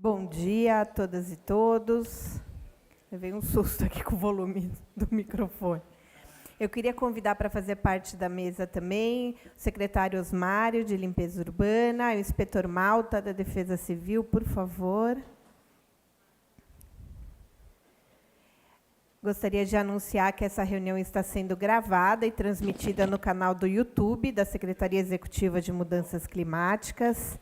Bom dia a todas e todos. Levei um susto aqui com o volume do microfone. Eu queria convidar para fazer parte da mesa também o secretário Osmário, de Limpeza Urbana, o inspetor Malta, da Defesa Civil, por favor. Gostaria de anunciar que essa reunião está sendo gravada e transmitida no canal do YouTube da Secretaria Executiva de Mudanças Climáticas.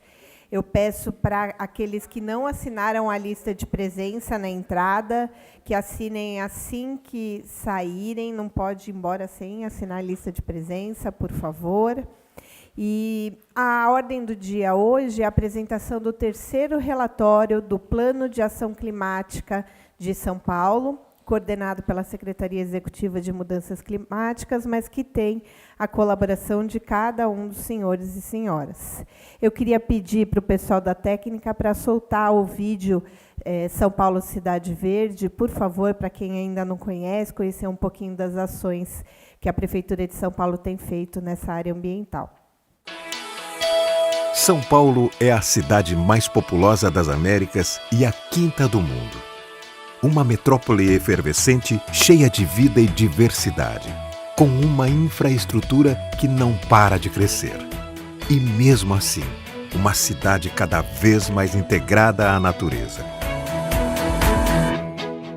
Eu peço para aqueles que não assinaram a lista de presença na entrada, que assinem assim que saírem, não pode ir embora sem assinar a lista de presença, por favor. E a ordem do dia hoje é a apresentação do terceiro relatório do Plano de Ação Climática de São Paulo, coordenado pela Secretaria Executiva de Mudanças Climáticas, mas que tem a colaboração de cada um dos senhores e senhoras. Eu queria pedir para o pessoal da técnica para soltar o vídeo São Paulo Cidade Verde, por favor, para quem ainda não conhece, conhecer um pouquinho das ações que a Prefeitura de São Paulo tem feito nessa área ambiental. São Paulo é a cidade mais populosa das Américas e a quinta do mundo. Uma metrópole efervescente, cheia de vida e diversidade, com uma infraestrutura que não para de crescer. E mesmo assim, uma cidade cada vez mais integrada à natureza.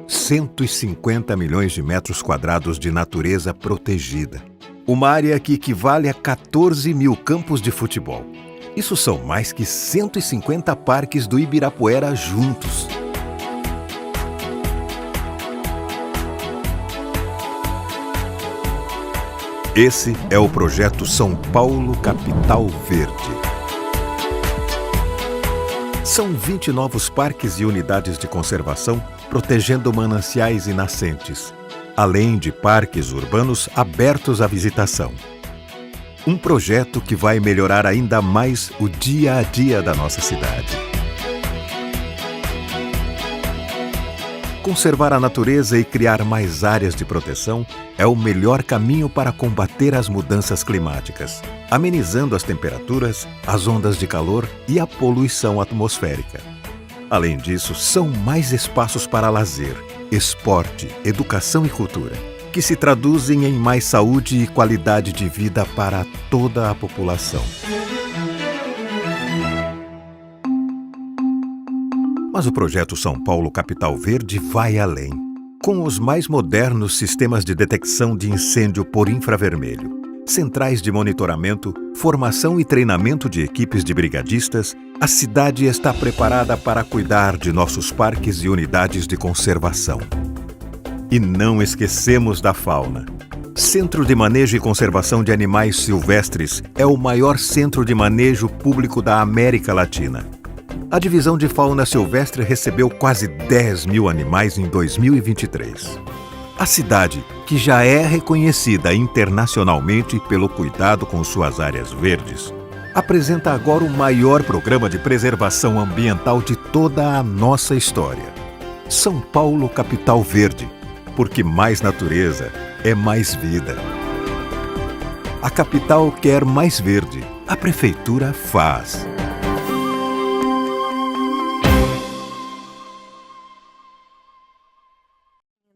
150 milhões de metros quadrados de natureza protegida. Uma área que equivale a 14 mil campos de futebol. Isso são mais que 150 parques do Ibirapuera juntos. Esse é o projeto São Paulo Capital Verde. São 20 novos parques e unidades de conservação protegendo mananciais e nascentes, além de parques urbanos abertos à visitação. Um projeto que vai melhorar ainda mais o dia a dia da nossa cidade. Conservar a natureza e criar mais áreas de proteção é o melhor caminho para combater as mudanças climáticas, amenizando as temperaturas, as ondas de calor e a poluição atmosférica. Além disso, são mais espaços para lazer, esporte, educação e cultura, que se traduzem em mais saúde e qualidade de vida para toda a população. Mas o projeto São Paulo Capital Verde vai além. Com os mais modernos sistemas de detecção de incêndio por infravermelho, centrais de monitoramento, formação e treinamento de equipes de brigadistas, a cidade está preparada para cuidar de nossos parques e unidades de conservação. E não esquecemos da fauna. Centro de Manejo e Conservação de Animais Silvestres é o maior centro de manejo público da América Latina. A Divisão de Fauna Silvestre recebeu quase 10 mil animais em 2023. A cidade, que já é reconhecida internacionalmente pelo cuidado com suas áreas verdes, apresenta agora o maior programa de preservação ambiental de toda a nossa história. São Paulo Capital Verde, porque mais natureza é mais vida. A capital quer mais verde, a Prefeitura faz.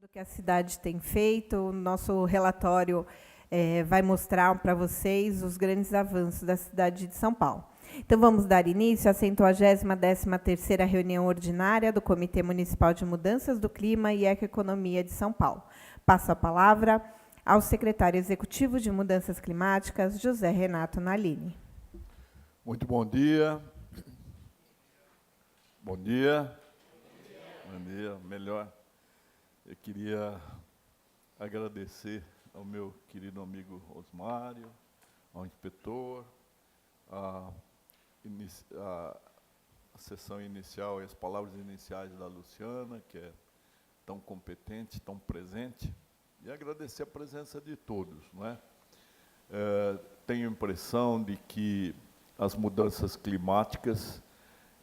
Que a cidade tem feito, o nosso relatório vai mostrar para vocês os grandes avanços da cidade de São Paulo. Então, vamos dar início à 113ª reunião ordinária do Comitê Municipal de Mudanças do Clima e Ecoeconomia de São Paulo. Passo a palavra ao secretário executivo de Mudanças Climáticas, José Renato Nalini. Muito bom dia. Bom dia. Bom dia, melhor. Eu queria agradecer ao meu querido amigo Osmário, ao inspetor, a sessão inicial e as palavras iniciais da Luciana, que é tão competente, tão presente, e agradecer a presença de todos, não é? Tenho a impressão de que as mudanças climáticas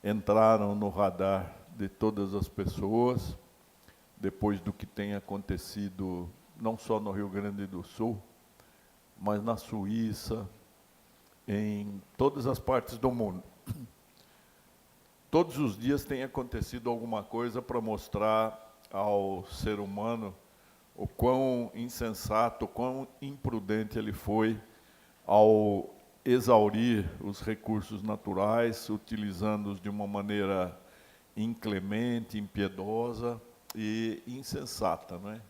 entraram no radar de todas as pessoas, depois do que tem acontecido, não só no Rio Grande do Sul, mas na Suíça, em todas as partes do mundo. todos os dias tem acontecido alguma coisa para mostrar ao ser humano o quão insensato, o quão imprudente ele foi ao exaurir os recursos naturais, utilizando-os de uma maneira inclemente, impiedosa e insensata, não é?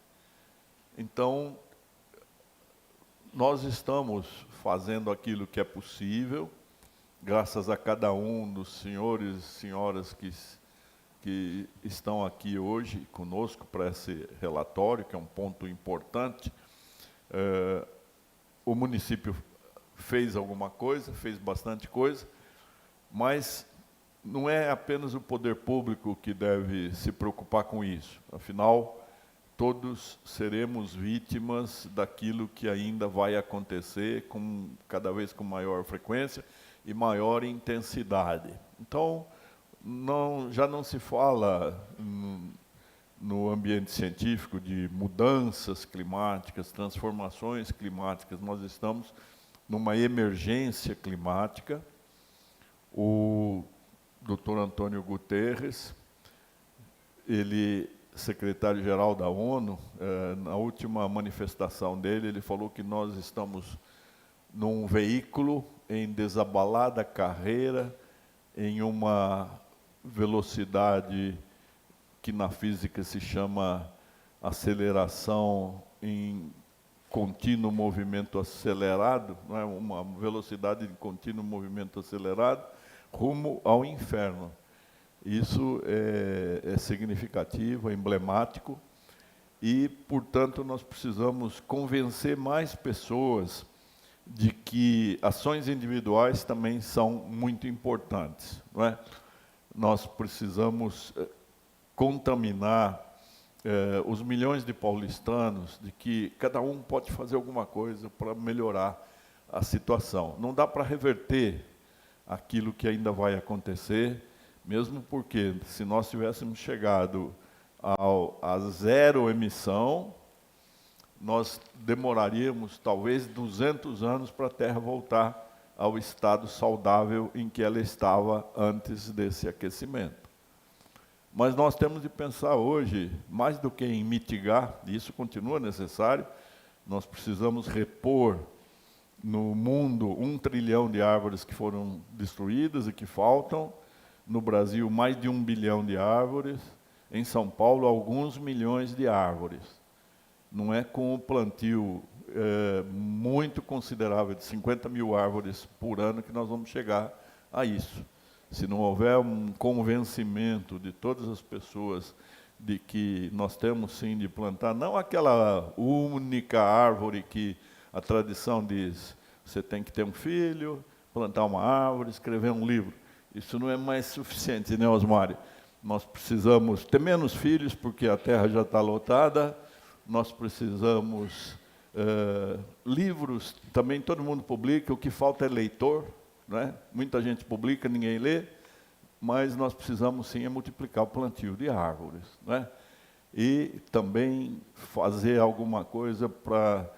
Então, nós estamos fazendo aquilo que é possível, graças a cada um dos senhores e senhoras que estão aqui hoje conosco para esse relatório, que é um ponto importante. O município fez alguma coisa, fez bastante coisa, mas não é apenas o poder público que deve se preocupar com isso. Afinal, todos seremos vítimas daquilo que ainda vai acontecer cada vez com maior frequência e maior intensidade. Então, já não se fala no ambiente científico de mudanças climáticas, transformações climáticas. Nós estamos numa emergência climática. O Dr. Antônio Guterres, ele, secretário-geral da ONU, na última manifestação dele, ele falou que nós estamos num veículo em desabalada carreira, em uma velocidade que na física se chama aceleração em contínuo movimento acelerado, não é? Uma velocidade de contínuo movimento acelerado, rumo ao inferno. Isso é significativo, é emblemático, e, portanto, nós precisamos convencer mais pessoas de que ações individuais também são muito importantes, não é? Nós precisamos contaminar os milhões de paulistanos de que cada um pode fazer alguma coisa para melhorar a situação. Não dá para reverter aquilo que ainda vai acontecer, mesmo porque, se nós tivéssemos chegado a zero emissão, nós demoraríamos talvez 200 anos para a Terra voltar ao estado saudável em que ela estava antes desse aquecimento. Mas nós temos de pensar hoje, mais do que em mitigar, e isso continua necessário, nós precisamos repor no mundo 1 trilhão de árvores que foram destruídas e que faltam, no Brasil mais de 1 bilhão de árvores, em São Paulo alguns milhões de árvores. Não é com o plantio muito considerável de 50 mil árvores por ano que nós vamos chegar a isso. Se não houver um convencimento de todas as pessoas de que nós temos sim de plantar, não aquela única árvore que a tradição diz, você tem que ter um filho, plantar uma árvore, escrever um livro. Isso não é mais suficiente, né, Osmário? Nós precisamos ter menos filhos, porque a terra já está lotada, nós precisamos livros, também todo mundo publica, o que falta é leitor, não é? Muita gente publica, ninguém lê, mas nós precisamos sim multiplicar o plantio de árvores, não é? E também fazer alguma coisa para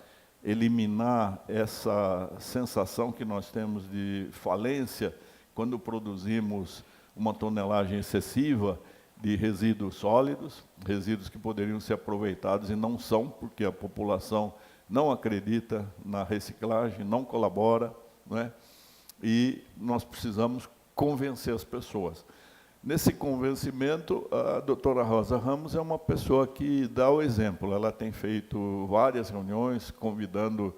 eliminar essa sensação que nós temos de falência quando produzimos uma tonelagem excessiva de resíduos sólidos, resíduos que poderiam ser aproveitados e não são, porque a população não acredita na reciclagem, não colabora, não é? E nós precisamos convencer as pessoas. Nesse convencimento, a doutora Rosa Ramos é uma pessoa que dá o exemplo. Ela tem feito várias reuniões, convidando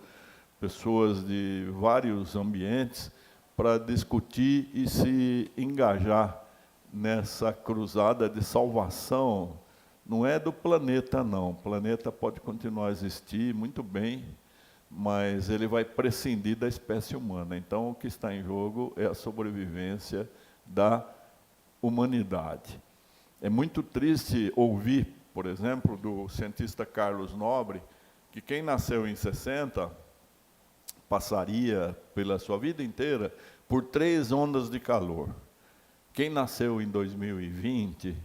pessoas de vários ambientes para discutir e se engajar nessa cruzada de salvação. Não é do planeta, não. O planeta pode continuar a existir muito bem, mas ele vai prescindir da espécie humana. Então, o que está em jogo é a sobrevivência da humanidade. É muito triste ouvir, por exemplo, do cientista Carlos Nobre, que quem nasceu em 60 passaria pela sua vida inteira por 3 ondas de calor. Quem nasceu em 2020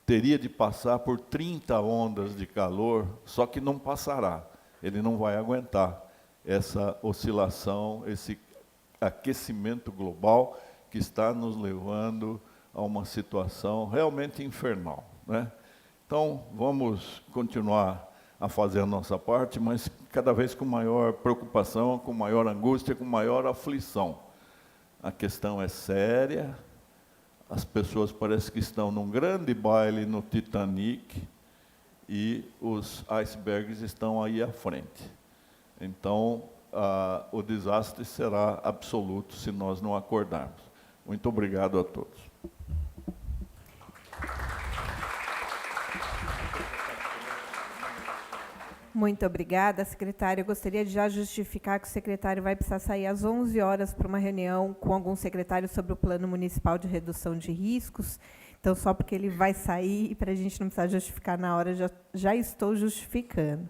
teria de passar por 30 ondas de calor, só que não passará. Ele não vai aguentar essa oscilação, esse aquecimento global que está nos levando a uma situação realmente infernal, né? Então, vamos continuar a fazer a nossa parte, mas cada vez com maior preocupação, com maior angústia, com maior aflição. A questão é séria, as pessoas parecem que estão num grande baile no Titanic e os icebergs estão aí à frente. Então, o desastre será absoluto se nós não acordarmos. Muito obrigado a todos. Muito obrigada, secretário. Eu gostaria de já justificar que o secretário vai precisar sair às 11 horas para uma reunião com alguns secretários sobre o Plano Municipal de Redução de Riscos. Então, só porque ele vai sair, e para a gente não precisar justificar na hora, já estou justificando.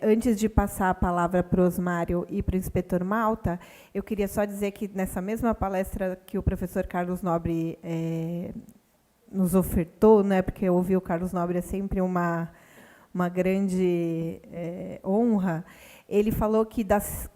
Antes de passar a palavra para o Osmário e para o inspetor Malta, eu queria só dizer que, nessa mesma palestra que o professor Carlos Nobre nos ofertou, né, porque ouvir o Carlos Nobre é sempre uma grande honra, ele falou que das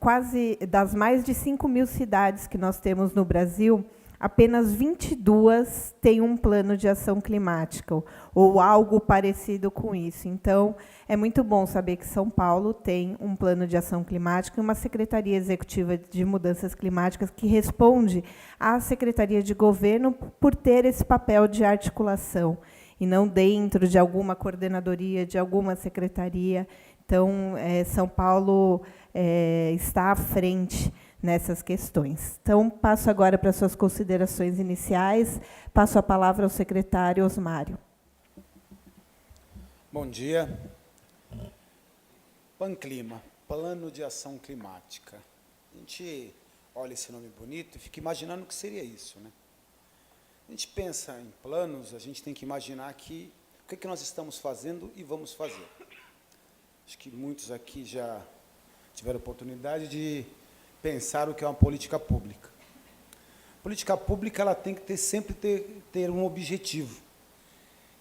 mais de 5.000 cidades que nós temos no Brasil, apenas 22 têm um plano de ação climática, ou algo parecido com isso. Então, é muito bom saber que São Paulo tem um plano de ação climática e uma Secretaria Executiva de Mudanças Climáticas que responde à Secretaria de Governo por ter esse papel de articulação, e não dentro de alguma coordenadoria, de alguma secretaria. Então, São Paulo está à frente nessas questões. Então, passo agora para suas considerações iniciais. Passo a palavra ao secretário Osmário. Bom dia. PANClima, Plano de Ação Climática. A gente olha esse nome bonito e fica imaginando o que seria isso, né? A gente pensa em planos, a gente tem que imaginar que o que nós estamos fazendo e vamos fazer. Acho que muitos aqui já tiveram oportunidade de pensar o que é uma política pública. Política pública ela tem que sempre ter um objetivo.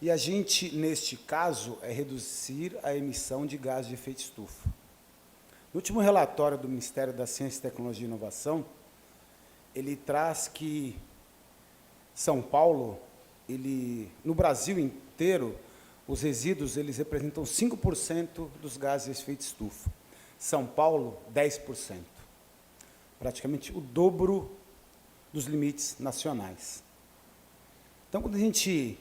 E a gente, neste caso, é reduzir a emissão de gás de efeito estufa. No último relatório do Ministério da Ciência, Tecnologia e Inovação, ele traz que São Paulo, no Brasil inteiro, os resíduos eles representam 5% dos gases de efeito estufa. São Paulo, 10%. Praticamente o dobro dos limites nacionais. Então, quando a gente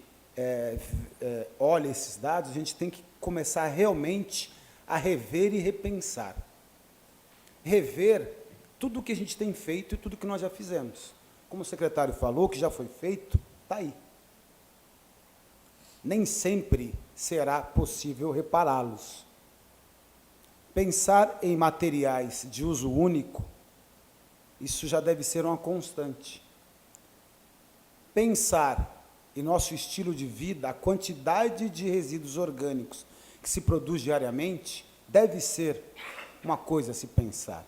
olha esses dados, a gente tem que começar realmente a rever e repensar. Rever tudo o que a gente tem feito e tudo que nós já fizemos. Como o secretário falou, o que já foi feito, está aí. Nem sempre será possível repará-los. Pensar em materiais de uso único, isso já deve ser uma constante. Pensar em nosso estilo de vida, a quantidade de resíduos orgânicos que se produz diariamente, deve ser uma coisa a se pensar.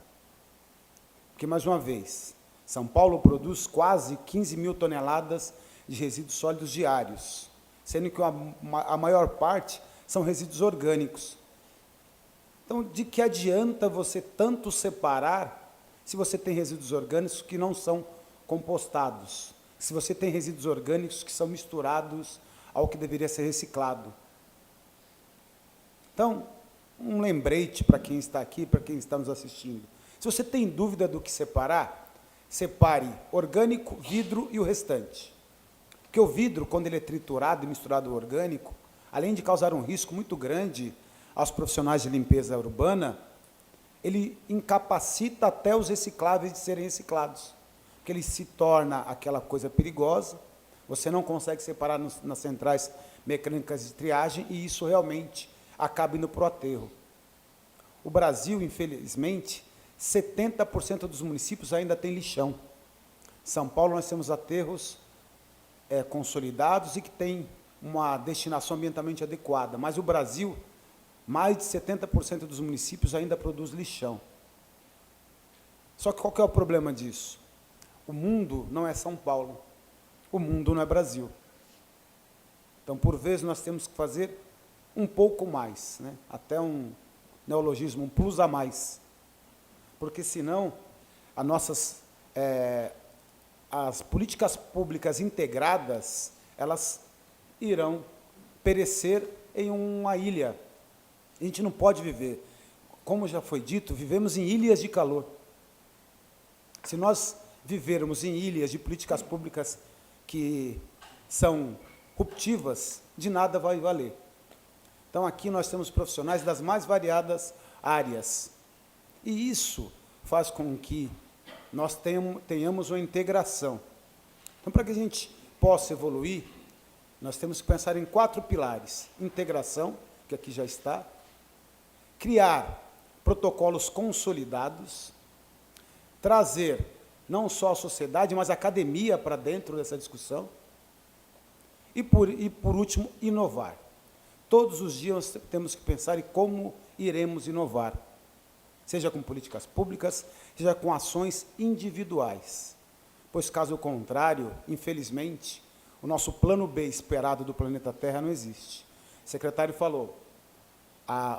Porque, mais uma vez, São Paulo produz quase 15.000 toneladas de resíduos sólidos diários, sendo que a maior parte são resíduos orgânicos. Então, de que adianta você tanto separar se você tem resíduos orgânicos que não são compostados, se você tem resíduos orgânicos que são misturados ao que deveria ser reciclado? Então, um lembrete para quem está aqui, para quem está nos assistindo. Se você tem dúvida do que separar, separe orgânico, vidro e o restante. Porque o vidro, quando ele é triturado e misturado ao orgânico, além de causar um risco muito grande aos profissionais de limpeza urbana, ele incapacita até os recicláveis de serem reciclados, porque ele se torna aquela coisa perigosa, você não consegue separar nas centrais mecânicas de triagem, e isso realmente acaba indo para o aterro. O Brasil, infelizmente, 70% dos municípios ainda tem lixão. São Paulo, nós temos aterros consolidados e que têm uma destinação ambientalmente adequada, mas o Brasil, mais de 70% dos municípios ainda produz lixão. Só que qual que é o problema disso? O mundo não é São Paulo, o mundo não é Brasil. Então, por vezes, nós temos que fazer um pouco mais, né? Até um neologismo, um plus a mais, porque senão as nossas as políticas públicas integradas, elas irão perecer em uma ilha. A gente não pode viver. Como já foi dito, vivemos em ilhas de calor. Se nós vivermos em ilhas de políticas públicas que são ruptivas, de nada vai valer. Então, aqui nós temos profissionais das mais variadas áreas. E isso faz com que nós tenhamos uma integração. Então, para que a gente possa evoluir, nós temos que pensar em 4 pilares. Integração, que aqui já está. Criar protocolos consolidados. Trazer não só a sociedade, mas a academia para dentro dessa discussão. E, por último, inovar. Todos os dias temos que pensar em como iremos inovar, seja com políticas públicas, seja com ações individuais. Pois, caso contrário, infelizmente, o nosso plano B esperado do planeta Terra não existe. O secretário falou,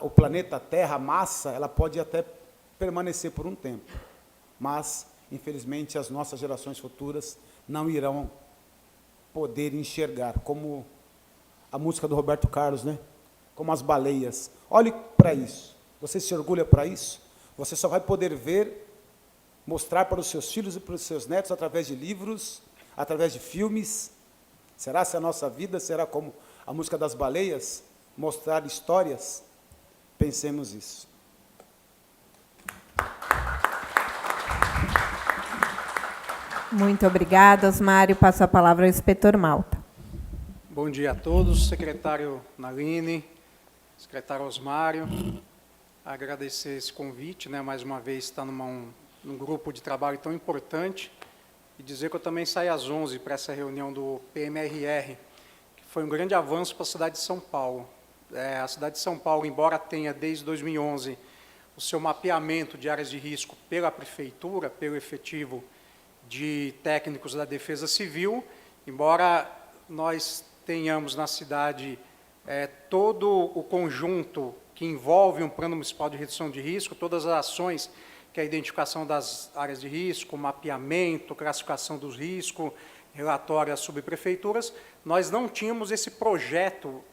o planeta Terra, a massa, ela pode até permanecer por um tempo, mas, infelizmente, as nossas gerações futuras não irão poder enxergar, como a música do Roberto Carlos, né? Como as baleias. Olhe para isso. Você se orgulha para isso? Você só vai poder ver, mostrar para os seus filhos e para os seus netos através de livros, através de filmes. Será se a nossa vida será como a música das baleias? Mostrar histórias? Pensemos isso. Muito obrigada, Osmário. Passo a palavra ao inspetor Malta. Bom dia a todos, secretário Naline, secretário Osmário. Agradecer esse convite, né, mais uma vez estar num grupo de trabalho tão importante e dizer que eu também saí às 11 para essa reunião do PMRR, que foi um grande avanço para a cidade de São Paulo. A cidade de São Paulo, embora tenha desde 2011 o seu mapeamento de áreas de risco pela prefeitura, pelo efetivo de técnicos da Defesa Civil, embora nós tenhamos na cidade todo o conjunto que envolve um plano municipal de redução de risco, todas as ações, que é a identificação das áreas de risco, mapeamento, classificação dos riscos, relatório às subprefeituras, nós não tínhamos esse projeto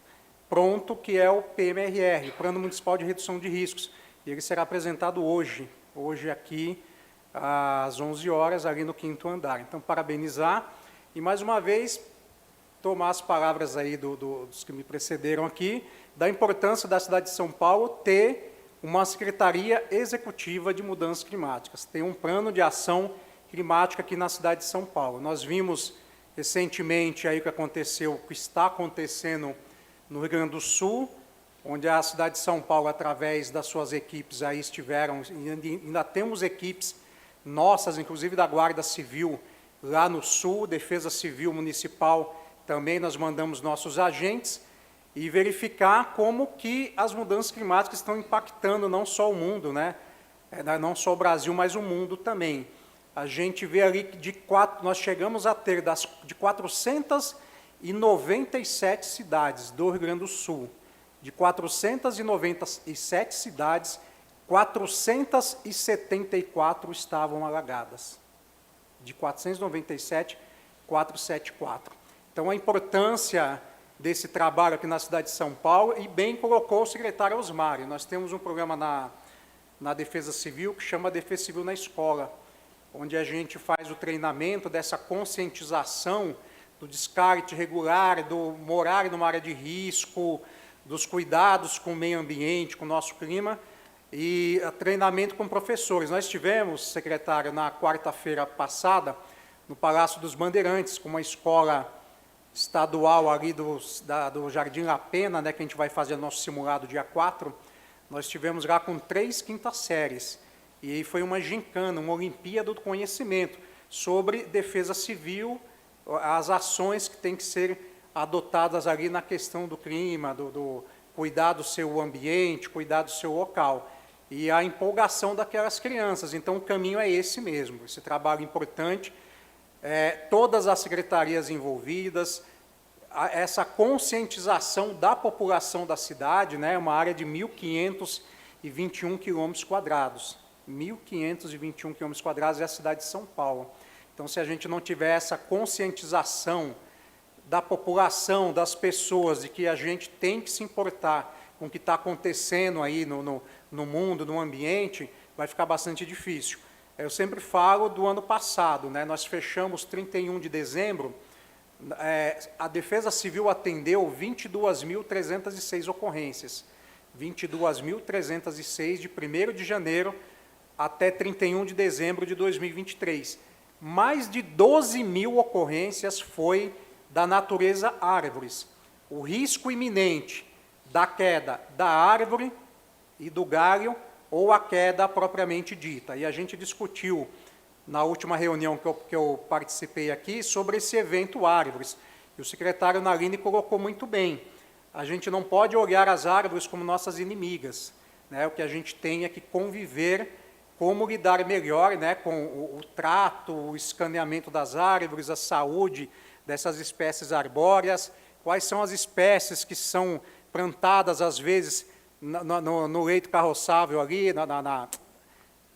pronto, que é o PMRR, Plano Municipal de Redução de Riscos. E ele será apresentado hoje aqui, às 11 horas, ali no 5º andar. Então, parabenizar e, mais uma vez, tomar as palavras aí dos que me precederam aqui, da importância da cidade de São Paulo ter uma Secretaria Executiva de Mudanças Climáticas, ter um plano de ação climática aqui na cidade de São Paulo. Nós vimos recentemente aí o que aconteceu, o que está acontecendo no Rio Grande do Sul, onde a cidade de São Paulo, através das suas equipes, aí estiveram, ainda temos equipes nossas, inclusive da Guarda Civil, lá no Sul, Defesa Civil Municipal, também nós mandamos nossos agentes, e verificar como que as mudanças climáticas estão impactando não só o mundo, né? Não só o Brasil, mas o mundo também. A gente vê ali que nós chegamos a ter de 497 cidades do Rio Grande do Sul. De 497 cidades, 474 estavam alagadas. De 497, 474. Então, a importância desse trabalho aqui na cidade de São Paulo, e bem colocou o secretário Osmário. Nós temos um programa na Defesa Civil que chama Defesa Civil na Escola, onde a gente faz o treinamento dessa conscientização do descarte regular, do morar numa área de risco, dos cuidados com o meio ambiente, com o nosso clima, e treinamento com professores. Nós tivemos, secretário, na quarta-feira passada, no Palácio dos Bandeirantes, com uma escola estadual ali do Jardim La Pena, né, que a gente vai fazer nosso simulado dia 4, nós tivemos lá com 3 quintas séries. E aí foi uma gincana, uma Olimpíada do Conhecimento sobre defesa civil, as ações que têm que ser adotadas ali na questão do clima, do cuidar do seu ambiente, cuidar do seu local. E a empolgação daquelas crianças. Então, o caminho é esse mesmo, esse trabalho importante. Todas as secretarias envolvidas, essa conscientização da população da cidade, né, uma área de 1.521 quilômetros quadrados. 1.521 quilômetros quadrados é a cidade de São Paulo. Então, se a gente não tiver essa conscientização da população, das pessoas, de que a gente tem que se importar com o que está acontecendo aí no mundo, no ambiente, vai ficar bastante difícil. Eu sempre falo do ano passado, né? Nós fechamos 31 de dezembro, a Defesa Civil atendeu 22.306 ocorrências, 22.306 de 1º de janeiro até 31 de dezembro de 2023. Mais de 12.000 ocorrências foi da natureza árvores. O risco iminente da queda da árvore e do galho ou a queda propriamente dita. E a gente discutiu na última reunião que eu participei aqui sobre esse evento árvores. E o secretário Naline colocou muito bem. A gente não pode olhar as árvores como nossas inimigas, né? O que a gente tem é que conviver, como lidar melhor, né, com o trato, o escaneamento das árvores, a saúde dessas espécies arbóreas, quais são as espécies que são plantadas, às vezes, no leito carroçável ali,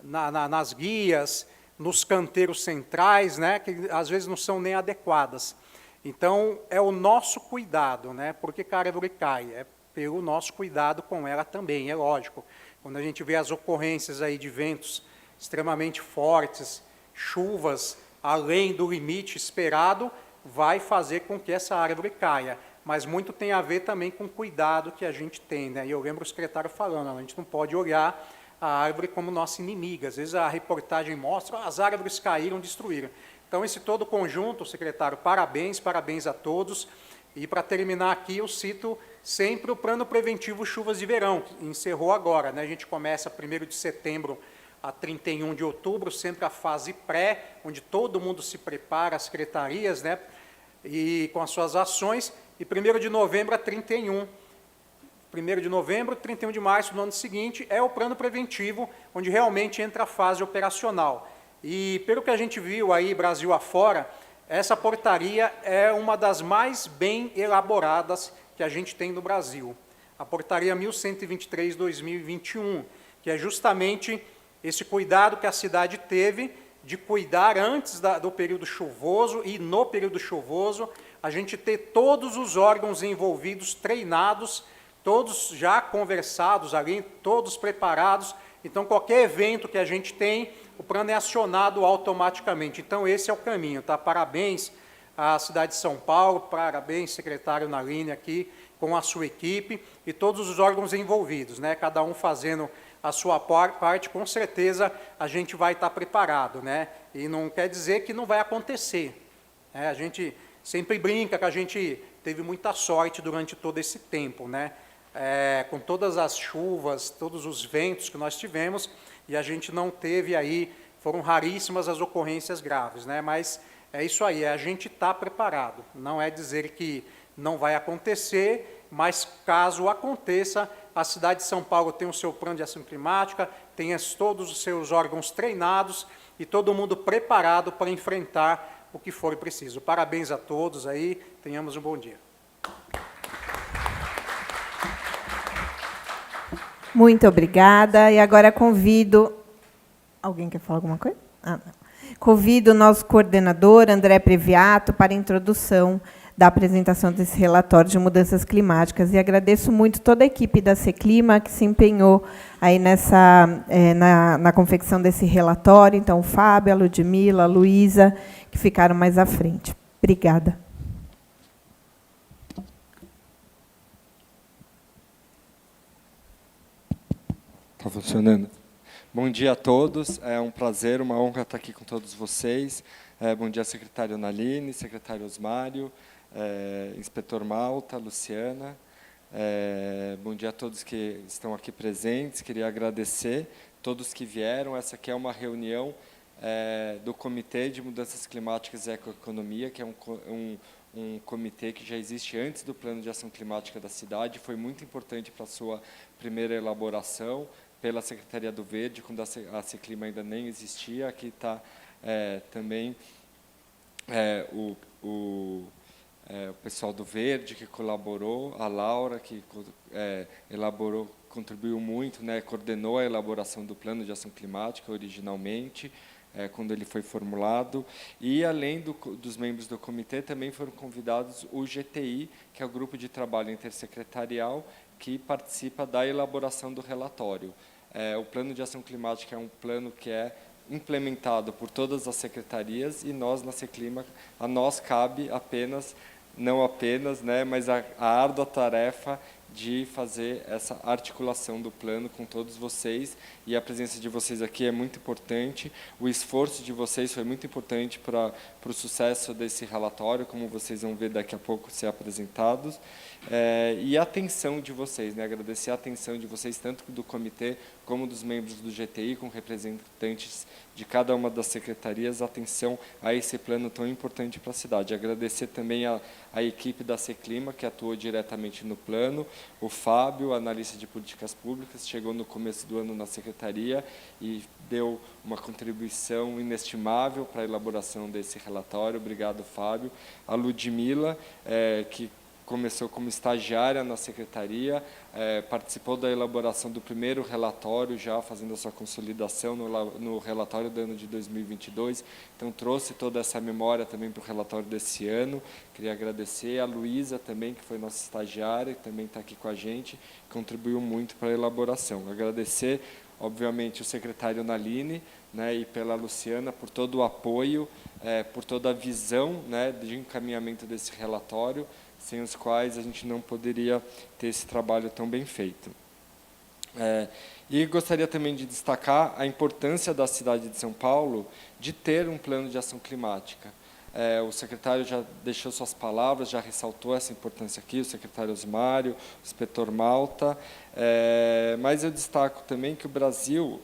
nas guias, nos canteiros centrais, né, que às vezes não são nem adequadas. Então, é o nosso cuidado, né, porque a árvore cai, é pelo nosso cuidado com ela também, é lógico. Quando a gente vê as ocorrências aí de ventos extremamente fortes, chuvas além do limite esperado, vai fazer com que essa árvore caia. Mas muito tem a ver também com o cuidado que a gente tem, né? E eu lembro o secretário falando, a gente não pode olhar a árvore como nossa inimiga. Às vezes a reportagem mostra, as árvores caíram, destruíram. Então, esse todo conjunto, secretário, parabéns, parabéns a todos. E, para terminar aqui, eu cito sempre o Plano Preventivo Chuvas de Verão, que encerrou agora, né? A gente começa 1º de setembro a 31 de outubro, sempre a fase pré, onde todo mundo se prepara, as secretarias, né? E com as suas ações, e 1º de novembro a 31. 1º de novembro, 31 de março do ano seguinte, é o plano preventivo, onde realmente entra a fase operacional. E, pelo que a gente viu aí, Brasil afora, essa portaria é uma das mais bem elaboradas que a gente tem no Brasil. A portaria 1123/2021, que é justamente esse cuidado que a cidade teve de cuidar antes do período chuvoso e no período chuvoso, a gente ter todos os órgãos envolvidos treinados, todos já conversados ali, todos preparados. Então, qualquer evento que a gente tem, o plano é acionado automaticamente. Então, esse é o caminho, tá? Parabéns à cidade de São Paulo, parabéns, secretário Naline aqui, com a sua equipe e todos os órgãos envolvidos, né? Cada um fazendo a sua parte, com certeza a gente vai estar preparado, né? E não quer dizer que não vai acontecer, né? A gente sempre brinca que a gente teve muita sorte durante todo esse tempo, né? Com todas as chuvas, todos os ventos que nós tivemos, e a gente não teve aí, foram raríssimas as ocorrências graves, né? Mas é isso aí, a gente está preparado, não é dizer que não vai acontecer, mas caso aconteça, a cidade de São Paulo tem o seu plano de ação climática, tem todos os seus órgãos treinados e todo mundo preparado para enfrentar o que for preciso. Parabéns a todos aí, tenhamos um bom dia. Muito obrigada. E agora convido... Alguém quer falar alguma coisa? Não. Convido o nosso coordenador, André Previato, para a introdução da apresentação desse relatório de mudanças climáticas. E agradeço muito toda a equipe da Seclima que se empenhou aí na confecção desse relatório. Então, o Fábio, a Ludmila, a Luísa, que ficaram mais à frente. Obrigada. Está funcionando? Bom dia a todos, é um prazer, uma honra estar aqui com todos vocês. Bom dia, secretário Naline, secretário Osmário, inspetor Malta, Luciana. Bom dia a todos que estão aqui presentes. Queria agradecer todos que vieram. Essa aqui é uma reunião do Comitê de Mudanças Climáticas e Ecoeconomia, que é um comitê que já existe antes do Plano de Ação Climática da cidade. Foi muito importante para a sua primeira elaboração, pela Secretaria do Verde, quando a Seclima ainda nem existia. Aqui está também o pessoal do Verde que colaborou, a Laura que elaborou, contribuiu muito, né, coordenou a elaboração do Plano de Ação Climática originalmente, quando ele foi formulado. E, além dos membros do comitê, também foram convidados o GTI, que é o Grupo de Trabalho Intersecretarial, que participa da elaboração do relatório. O Plano de Ação Climática é um plano que é implementado por todas as secretarias, e nós, na Seclima, a nós cabe apenas, não apenas, né, mas a árdua tarefa de fazer essa articulação do plano com todos vocês, e a presença de vocês aqui é muito importante. O esforço de vocês foi muito importante para o sucesso desse relatório, como vocês vão ver daqui a pouco ser apresentados, e a atenção de vocês, né? Agradecer a atenção de vocês, tanto do comitê como dos membros do GTI, com representantes de cada uma das secretarias, a atenção a esse plano tão importante para a cidade. Agradecer também a equipe da Seclima, que atuou diretamente no plano, o Fábio, analista de políticas públicas, chegou no começo do ano na secretaria e deu uma contribuição inestimável para a elaboração desse relatório. Obrigado, Fábio. A Ludmila, que começou como estagiária na secretaria, participou da elaboração do primeiro relatório, já fazendo a sua consolidação no relatório do ano de 2022, então trouxe toda essa memória também para o relatório desse ano. Queria agradecer a Luísa também, que foi nossa estagiária, que também está aqui com a gente, contribuiu muito para a elaboração. Agradecer, obviamente, o secretário Naline, né, e pela Luciana, por todo o apoio, por toda a visão, né, de encaminhamento desse relatório, sem os quais a gente não poderia ter esse trabalho tão bem feito. E gostaria também de destacar a importância da cidade de São Paulo de ter um plano de ação climática. O secretário já deixou suas palavras, já ressaltou essa importância aqui, o secretário Osmário, o inspetor Malta, mas eu destaco também que o Brasil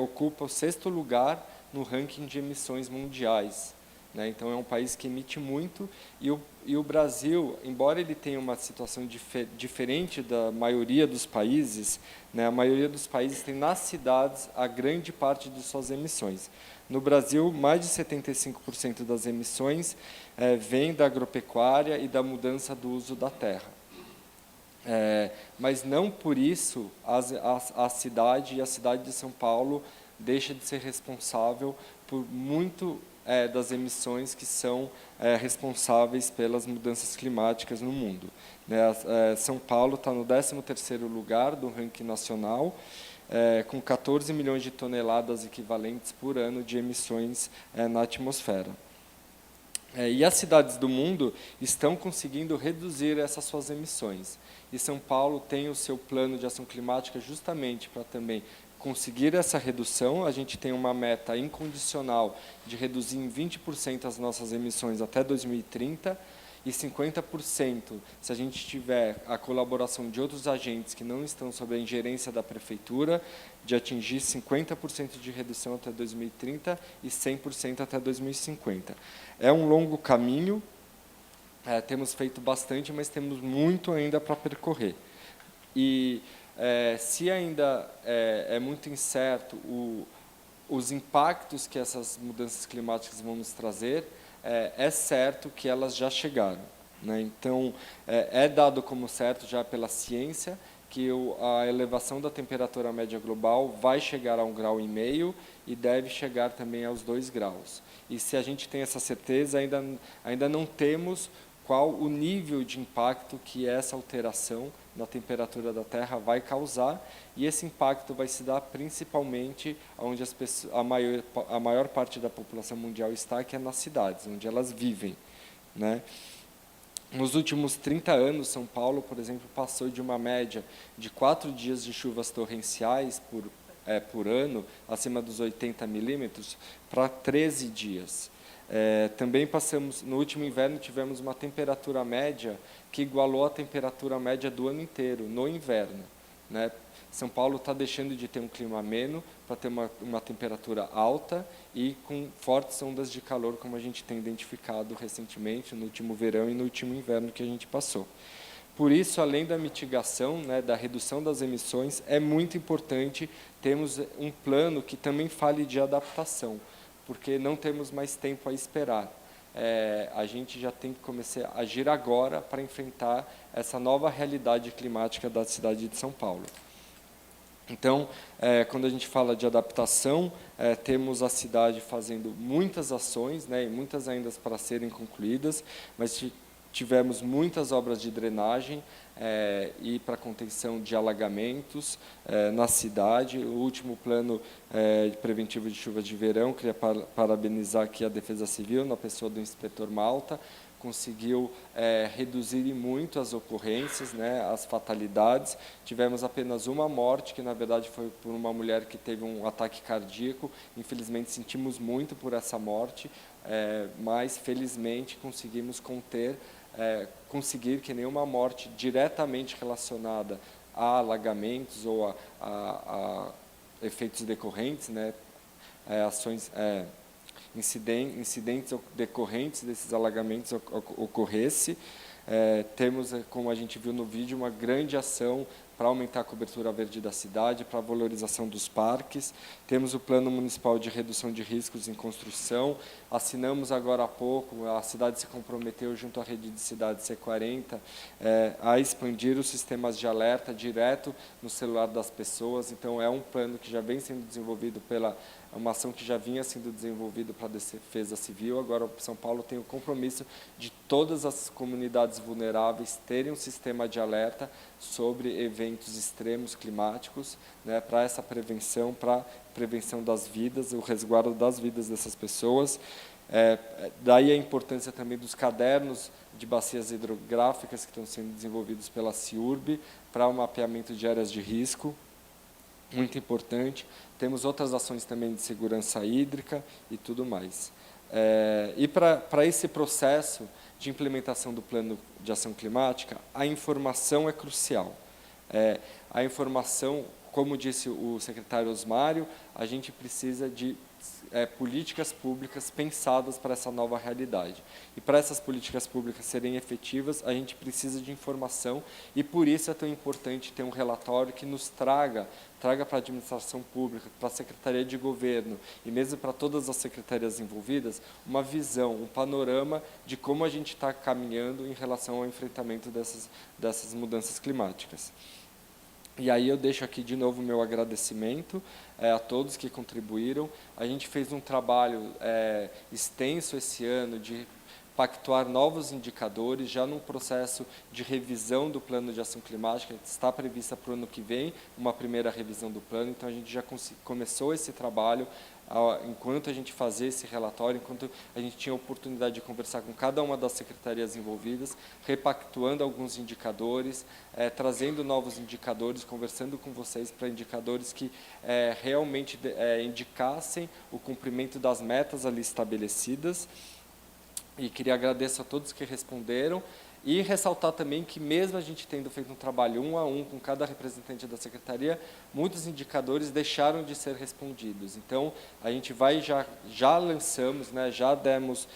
ocupa o 6º lugar no ranking de emissões mundiais, né? Então, é um país que emite muito, e o Brasil, embora ele tenha uma situação diferente da maioria dos países, né, a maioria dos países tem nas cidades a grande parte de suas emissões. No Brasil, mais de 75% das emissões vem da agropecuária e da mudança do uso da terra. Mas não por isso a cidade de São Paulo deixa de ser responsável por muito das emissões que são responsáveis pelas mudanças climáticas no mundo. São Paulo está no 13º lugar do ranking nacional, com 14 milhões de toneladas equivalentes por ano de emissões na atmosfera. E as cidades do mundo estão conseguindo reduzir essas suas emissões. E São Paulo tem o seu plano de ação climática justamente para também conseguir essa redução. A gente tem uma meta incondicional de reduzir em 20% as nossas emissões até 2030 e 50% se a gente tiver a colaboração de outros agentes que não estão sob a ingerência da prefeitura, de atingir 50% de redução até 2030 e 100% até 2050. É um longo caminho, temos feito bastante, mas temos muito ainda para percorrer. E se ainda é muito incerto os impactos que essas mudanças climáticas vão nos trazer, é certo que elas já chegaram, né? Então, é dado como certo já pela ciência que a elevação da temperatura média global vai chegar a 1,5 graus e deve chegar também aos 2 graus. E se a gente tem essa certeza, ainda não temos qual o nível de impacto que essa alteração na temperatura da Terra vai causar, e esse impacto vai se dar principalmente onde a maior parte da população mundial está, que é nas cidades, onde elas vivem, né? Nos últimos 30 anos, São Paulo, por exemplo, passou de uma média de 4 dias de chuvas torrenciais por ano, acima dos 80 milímetros, para 13 dias. Também no último inverno, tivemos uma temperatura média que igualou a temperatura média do ano inteiro, no inverno, né? São Paulo está deixando de ter um clima ameno para ter uma temperatura alta e com fortes ondas de calor, como a gente tem identificado recentemente, no último verão e no último inverno que a gente passou. Por isso, além da mitigação, né, da redução das emissões, é muito importante termos um plano que também fale de adaptação, porque não temos mais tempo a esperar. A gente já tem que começar a agir agora para enfrentar essa nova realidade climática da cidade de São Paulo. Então, quando a gente fala de adaptação, temos a cidade fazendo muitas ações, né, e muitas ainda para serem concluídas, mas tivemos muitas obras de drenagem e para contenção de alagamentos na cidade. O último plano preventivo de chuvas de verão, queria parabenizar aqui a Defesa Civil, na pessoa do inspetor Malta, conseguiu reduzir muito as ocorrências, né, as fatalidades. Tivemos apenas uma morte, que na verdade foi por uma mulher que teve um ataque cardíaco. Infelizmente sentimos muito por essa morte, mas felizmente conseguimos conseguir que nenhuma morte diretamente relacionada a alagamentos ou a efeitos decorrentes, né, incidentes decorrentes desses alagamentos ocorresse. Temos, como a gente viu no vídeo, uma grande ação para aumentar a cobertura verde da cidade, para a valorização dos parques. Temos o Plano Municipal de Redução de Riscos em Construção. Assinamos agora há pouco, a cidade se comprometeu, junto à rede de cidades C40, a expandir os sistemas de alerta direto no celular das pessoas. Então, é um plano que já vem sendo desenvolvido uma ação que já vinha sendo desenvolvida para a Defesa Civil. Agora, São Paulo tem o compromisso de todas as comunidades vulneráveis terem um sistema de alerta sobre eventos extremos climáticos, né, para essa prevenção, para a prevenção das vidas, o resguardo das vidas dessas pessoas. Daí a importância também dos cadernos de bacias hidrográficas que estão sendo desenvolvidos pela CIURB para o mapeamento de áreas de risco, muito importante. Temos outras ações também de segurança hídrica e tudo mais. E para esse processo de implementação do Plano de Ação Climática, a informação é crucial. A informação, como disse o secretário Osmário, a gente precisa de políticas públicas pensadas para essa nova realidade. E para essas políticas públicas serem efetivas, a gente precisa de informação, e por isso é tão importante ter um relatório que nos traga para a administração pública, para a Secretaria de Governo e mesmo para todas as secretarias envolvidas, uma visão, um panorama de como a gente está caminhando em relação ao enfrentamento dessas mudanças climáticas. E aí eu deixo aqui de novo o meu agradecimento a todos que contribuíram. A gente fez um trabalho extenso esse ano de pactuar novos indicadores, já num processo de revisão do Plano de Ação Climática. Está prevista para o ano que vem uma primeira revisão do plano, então a gente já começou esse trabalho. Enquanto a gente fazia esse relatório, enquanto a gente tinha a oportunidade de conversar com cada uma das secretarias envolvidas, repactuando alguns indicadores, trazendo novos indicadores, conversando com vocês para indicadores que realmente indicassem o cumprimento das metas ali estabelecidas. E queria agradecer a todos que responderam e ressaltar também que, mesmo a gente tendo feito um trabalho 1 a 1 com cada representante da secretaria, muitos indicadores deixaram de ser respondidos. Então, a gente já lançamos, né, já demos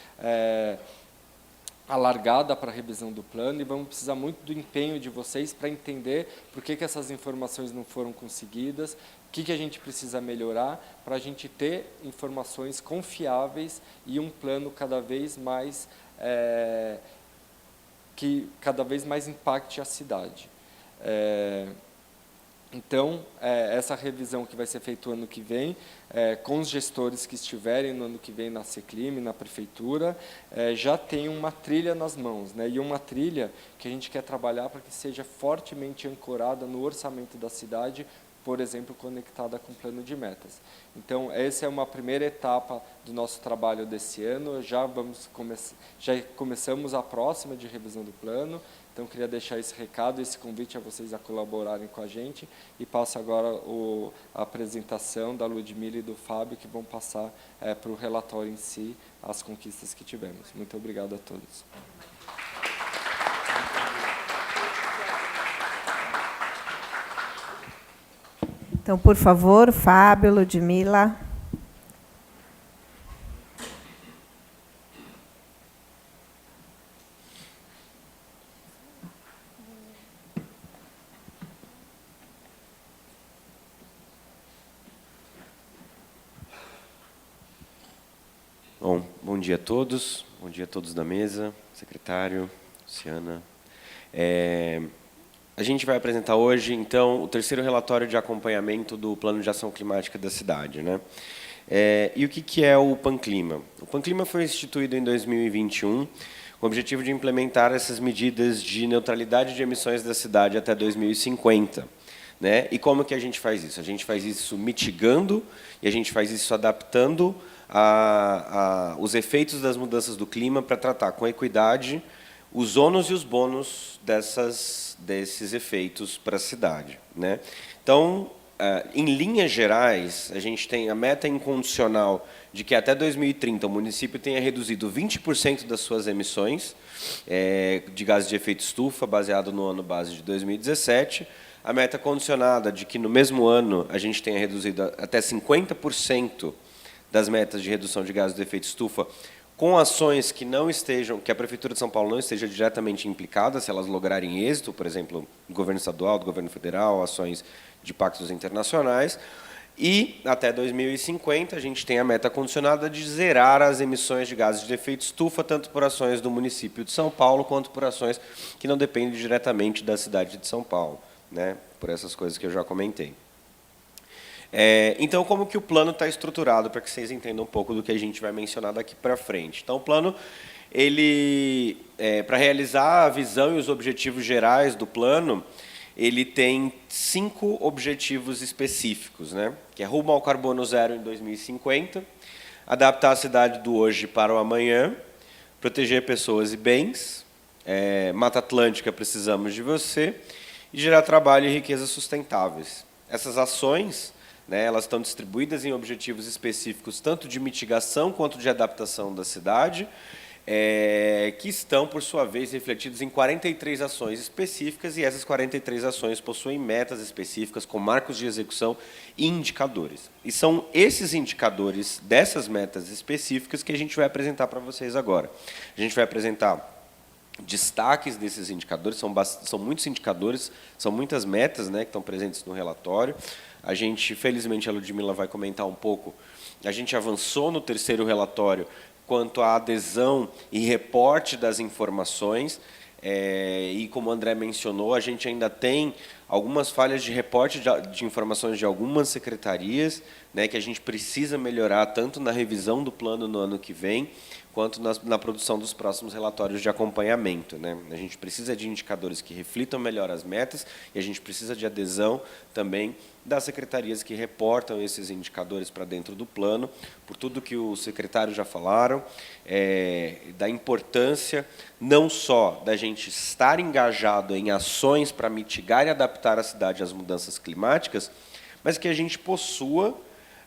a largada para a revisão do plano, e vamos precisar muito do empenho de vocês para entender por que essas informações não foram conseguidas, o que a gente precisa melhorar para a gente ter informações confiáveis e um plano cada vez mais que cada vez mais impacte a cidade. Então, essa revisão que vai ser feita o ano que vem, com os gestores que estiverem no ano que vem na Seclim, na Prefeitura, já tem uma trilha nas mãos, né? E uma trilha que a gente quer trabalhar para que seja fortemente ancorada no orçamento da cidade, por exemplo, conectada com o plano de metas. Então, essa é uma primeira etapa do nosso trabalho desse ano. Já começamos a próxima de revisão do plano. Então, queria deixar esse recado, esse convite a vocês a colaborarem com a gente. E passo agora a apresentação da Ludmila e do Fábio, que vão passar para o relatório em si, as conquistas que tivemos. Muito obrigado a todos. Então, por favor, Fábio, Ludmila. Bom dia a todos. Bom dia a todos da mesa, secretário, Luciana. A gente vai apresentar hoje, então, o terceiro relatório de acompanhamento do Plano de Ação Climática da cidade, né? E o que é o PANClima? O PANClima foi instituído em 2021 com o objetivo de implementar essas medidas de neutralidade de emissões da cidade até 2050. Né? E como que a gente faz isso? A gente faz isso mitigando e a gente faz isso adaptando os efeitos das mudanças do clima para tratar com equidade os ônus e os bônus desses efeitos para a cidade. Né? Então, em linhas gerais, a gente tem a meta incondicional de que até 2030 o município tenha reduzido 20% das suas emissões de gases de efeito estufa, baseado no ano base de 2017. A meta condicionada de que no mesmo ano a gente tenha reduzido até 50% das metas de redução de gases de efeito estufa, com ações que a Prefeitura de São Paulo não esteja diretamente implicada, se elas lograrem êxito, por exemplo, do governo estadual, do governo federal, ações de pactos internacionais. E, até 2050, a gente tem a meta condicionada de zerar as emissões de gases de efeito estufa, tanto por ações do município de São Paulo, quanto por ações que não dependem diretamente da cidade de São Paulo, né, por essas coisas que eu já comentei. Então, como que o plano está estruturado, para que vocês entendam um pouco do que a gente vai mencionar daqui para frente. Então, o plano, para realizar a visão e os objetivos gerais do plano, ele tem 5 objetivos específicos, né? Que é rumo ao carbono zero em 2050, adaptar a cidade do hoje para o amanhã, proteger pessoas e bens, Mata Atlântica, precisamos de você, e gerar trabalho e riqueza sustentáveis. Essas ações, né, elas estão distribuídas em objetivos específicos, tanto de mitigação quanto de adaptação da cidade, que estão, por sua vez, refletidos em 43 ações específicas, e essas 43 ações possuem metas específicas, com marcos de execução e indicadores. E são esses indicadores dessas metas específicas que a gente vai apresentar para vocês agora. A gente vai apresentar destaques desses indicadores, são muitos indicadores, são muitas metas, né, que estão presentes no relatório. A gente, felizmente, a Ludmila vai comentar um pouco, a gente avançou no terceiro relatório quanto à adesão e reporte das informações, e como o André mencionou, a gente ainda tem algumas falhas de reporte de informações de algumas secretarias, né, que a gente precisa melhorar tanto na revisão do plano no ano que vem, quanto na produção dos próximos relatórios de acompanhamento, né? A gente precisa de indicadores que reflitam melhor as metas e a gente precisa de adesão também das secretarias que reportam esses indicadores para dentro do plano, por tudo que os secretários já falaram, da importância não só da gente estar engajado em ações para mitigar e adaptar a cidade às mudanças climáticas, mas que a gente possua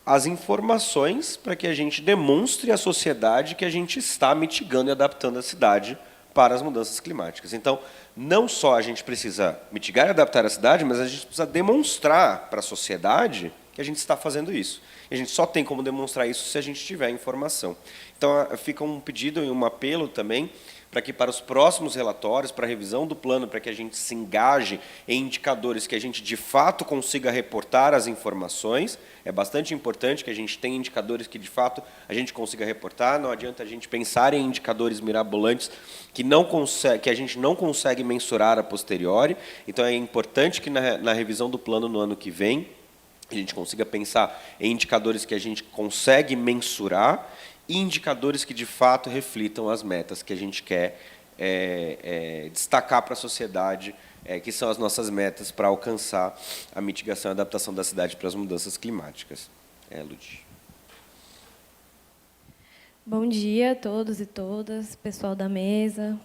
as informações para que a gente demonstre à sociedade que a gente está mitigando e adaptando a cidade para as mudanças climáticas. Então, não só a gente precisa mitigar e adaptar a cidade, mas a gente precisa demonstrar para a sociedade que a gente está fazendo isso. E a gente só tem como demonstrar isso se a gente tiver informação. Então, fica um pedido e um apelo também para que para os próximos relatórios, para a revisão do plano, para que a gente se engaje em indicadores que a gente de fato consiga reportar as informações. É bastante importante que a gente tenha indicadores que de fato a gente consiga reportar. Não adianta a gente pensar em indicadores mirabolantes que a gente não consegue mensurar a posteriori. Então é importante que na revisão do plano no ano que vem a gente consiga pensar em indicadores que a gente consegue mensurar e indicadores que, de fato, reflitam as metas que a gente quer destacar para a sociedade, que são as nossas metas para alcançar a mitigação e adaptação da cidade para as mudanças climáticas. Ludi. Bom dia a todos e todas, pessoal da mesa,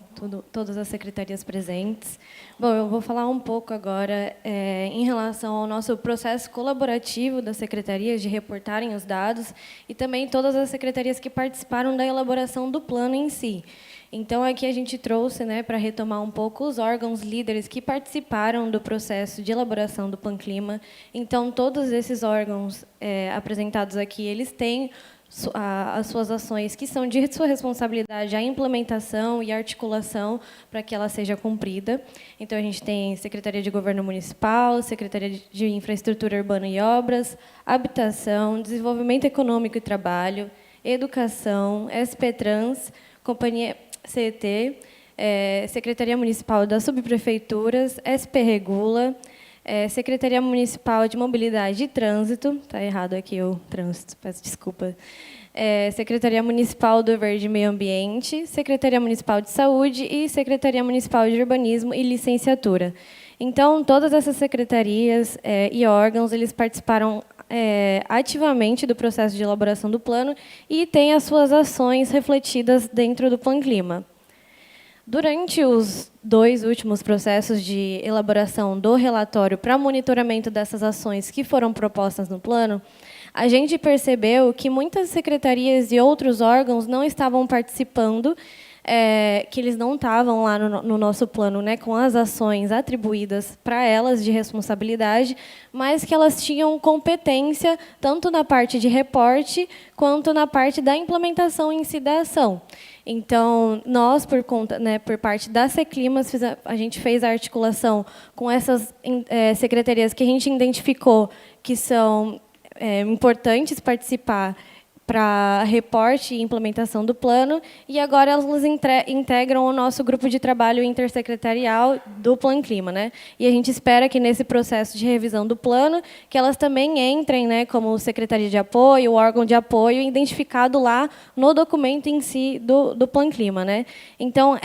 todas as secretarias presentes. Bom, eu vou falar um pouco agora em relação ao nosso processo colaborativo das secretarias de reportarem os dados e também todas as secretarias que participaram da elaboração do plano em si. Então, aqui a gente trouxe, né, para retomar um pouco, os órgãos líderes que participaram do processo de elaboração do PANClima. Então, todos esses órgãos apresentados aqui, eles têm as suas ações, que são de sua responsabilidade, a implementação e a articulação para que ela seja cumprida. Então, a gente tem Secretaria de Governo Municipal, Secretaria de Infraestrutura Urbana e Obras, Habitação, Desenvolvimento Econômico e Trabalho, Educação, SPTrans, Companhia CET, Secretaria Municipal das Subprefeituras, SP Regula, Secretaria Municipal de Mobilidade e Trânsito, está errado aqui o trânsito, peço desculpa, Secretaria Municipal do Verde e Meio Ambiente, Secretaria Municipal de Saúde e Secretaria Municipal de Urbanismo e Licenciatura. Então, todas essas secretarias e órgãos, eles participaram ativamente do processo de elaboração do plano e têm as suas ações refletidas dentro do Plan Clima. Durante os 2 últimos processos de elaboração do relatório para monitoramento dessas ações que foram propostas no plano, a gente percebeu que muitas secretarias e outros órgãos não estavam participando, que eles não estavam lá no nosso plano, né, com as ações atribuídas para elas de responsabilidade, mas que elas tinham competência tanto na parte de reporte quanto na parte da implementação em si da ação. Então, nós, por parte da Seclimas, a gente fez a articulação com essas secretarias que a gente identificou que são importantes participar para reporte e implementação do plano, e agora elas integram o nosso grupo de trabalho intersecretarial do Plan Clima, né? E a gente espera que nesse processo de revisão do plano, que elas também entrem, né, como secretaria de apoio, órgão de apoio, identificado lá no documento em si do Plan Clima, né? Então,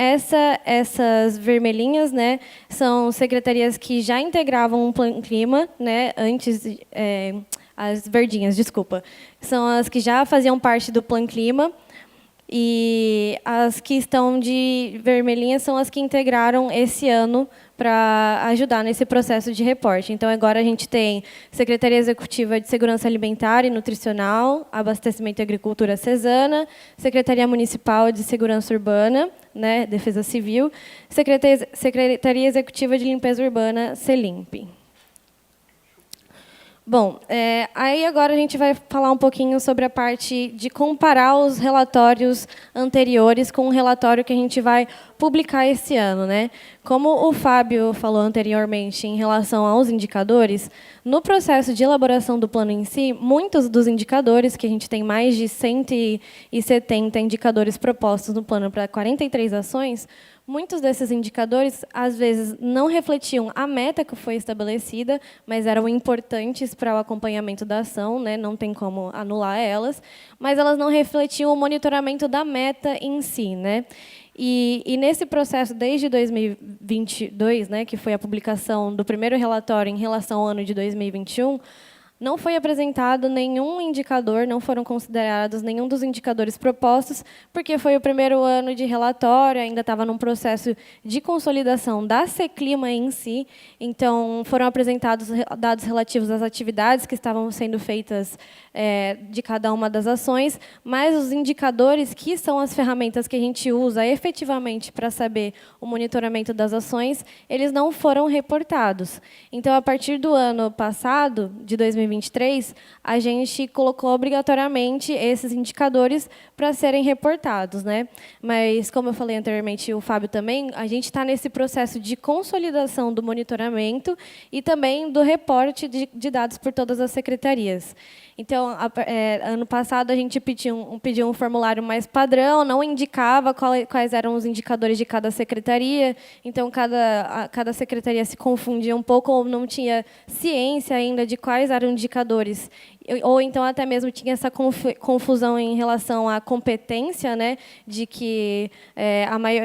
essas vermelhinhas, né, são secretarias que já integravam o Plan Clima, né, antes as verdinhas, desculpa, são as que já faziam parte do Plan Clima, e as que estão de vermelhinha são as que integraram esse ano para ajudar nesse processo de reporte. Então, agora a gente tem Secretaria Executiva de Segurança Alimentar e Nutricional, Abastecimento e Agricultura Cesana, Secretaria Municipal de Segurança Urbana, né, Defesa Civil, Secretaria Executiva de Limpeza Urbana, Celimp. Bom, aí agora a gente vai falar um pouquinho sobre a parte de comparar os relatórios anteriores com o relatório que a gente vai publicar esse ano, né? Como o Fábio falou anteriormente em relação aos indicadores, no processo de elaboração do plano em si, muitos dos indicadores, que a gente tem mais de 170 indicadores propostos no plano para 43 ações, muitos desses indicadores, às vezes, não refletiam a meta que foi estabelecida, mas eram importantes para o acompanhamento da ação, né? Não tem como anular elas, mas elas não refletiam o monitoramento da meta em si, né? E nesse processo, desde 2022, né, que foi a publicação do primeiro relatório em relação ao ano de 2021, não foi apresentado nenhum indicador, não foram considerados nenhum dos indicadores propostos, porque foi o primeiro ano de relatório, ainda estava num processo de consolidação da Seclima em si, então foram apresentados dados relativos às atividades que estavam sendo feitas de cada uma das ações, mas os indicadores, que são as ferramentas que a gente usa efetivamente para saber o monitoramento das ações, eles não foram reportados. Então, a partir do ano passado, de 2023, a gente colocou obrigatoriamente esses indicadores para serem reportados, né? Mas, como eu falei anteriormente, o Fábio também, a gente está nesse processo de consolidação do monitoramento e também do reporte de dados por todas as secretarias. Então, ano passado, a gente pediu um formulário mais padrão, não indicava quais eram os indicadores de cada secretaria, então, cada secretaria se confundia um pouco, ou não tinha ciência ainda de quais eram indicadores, ou então até mesmo tinha essa confusão em relação à competência, né, de que,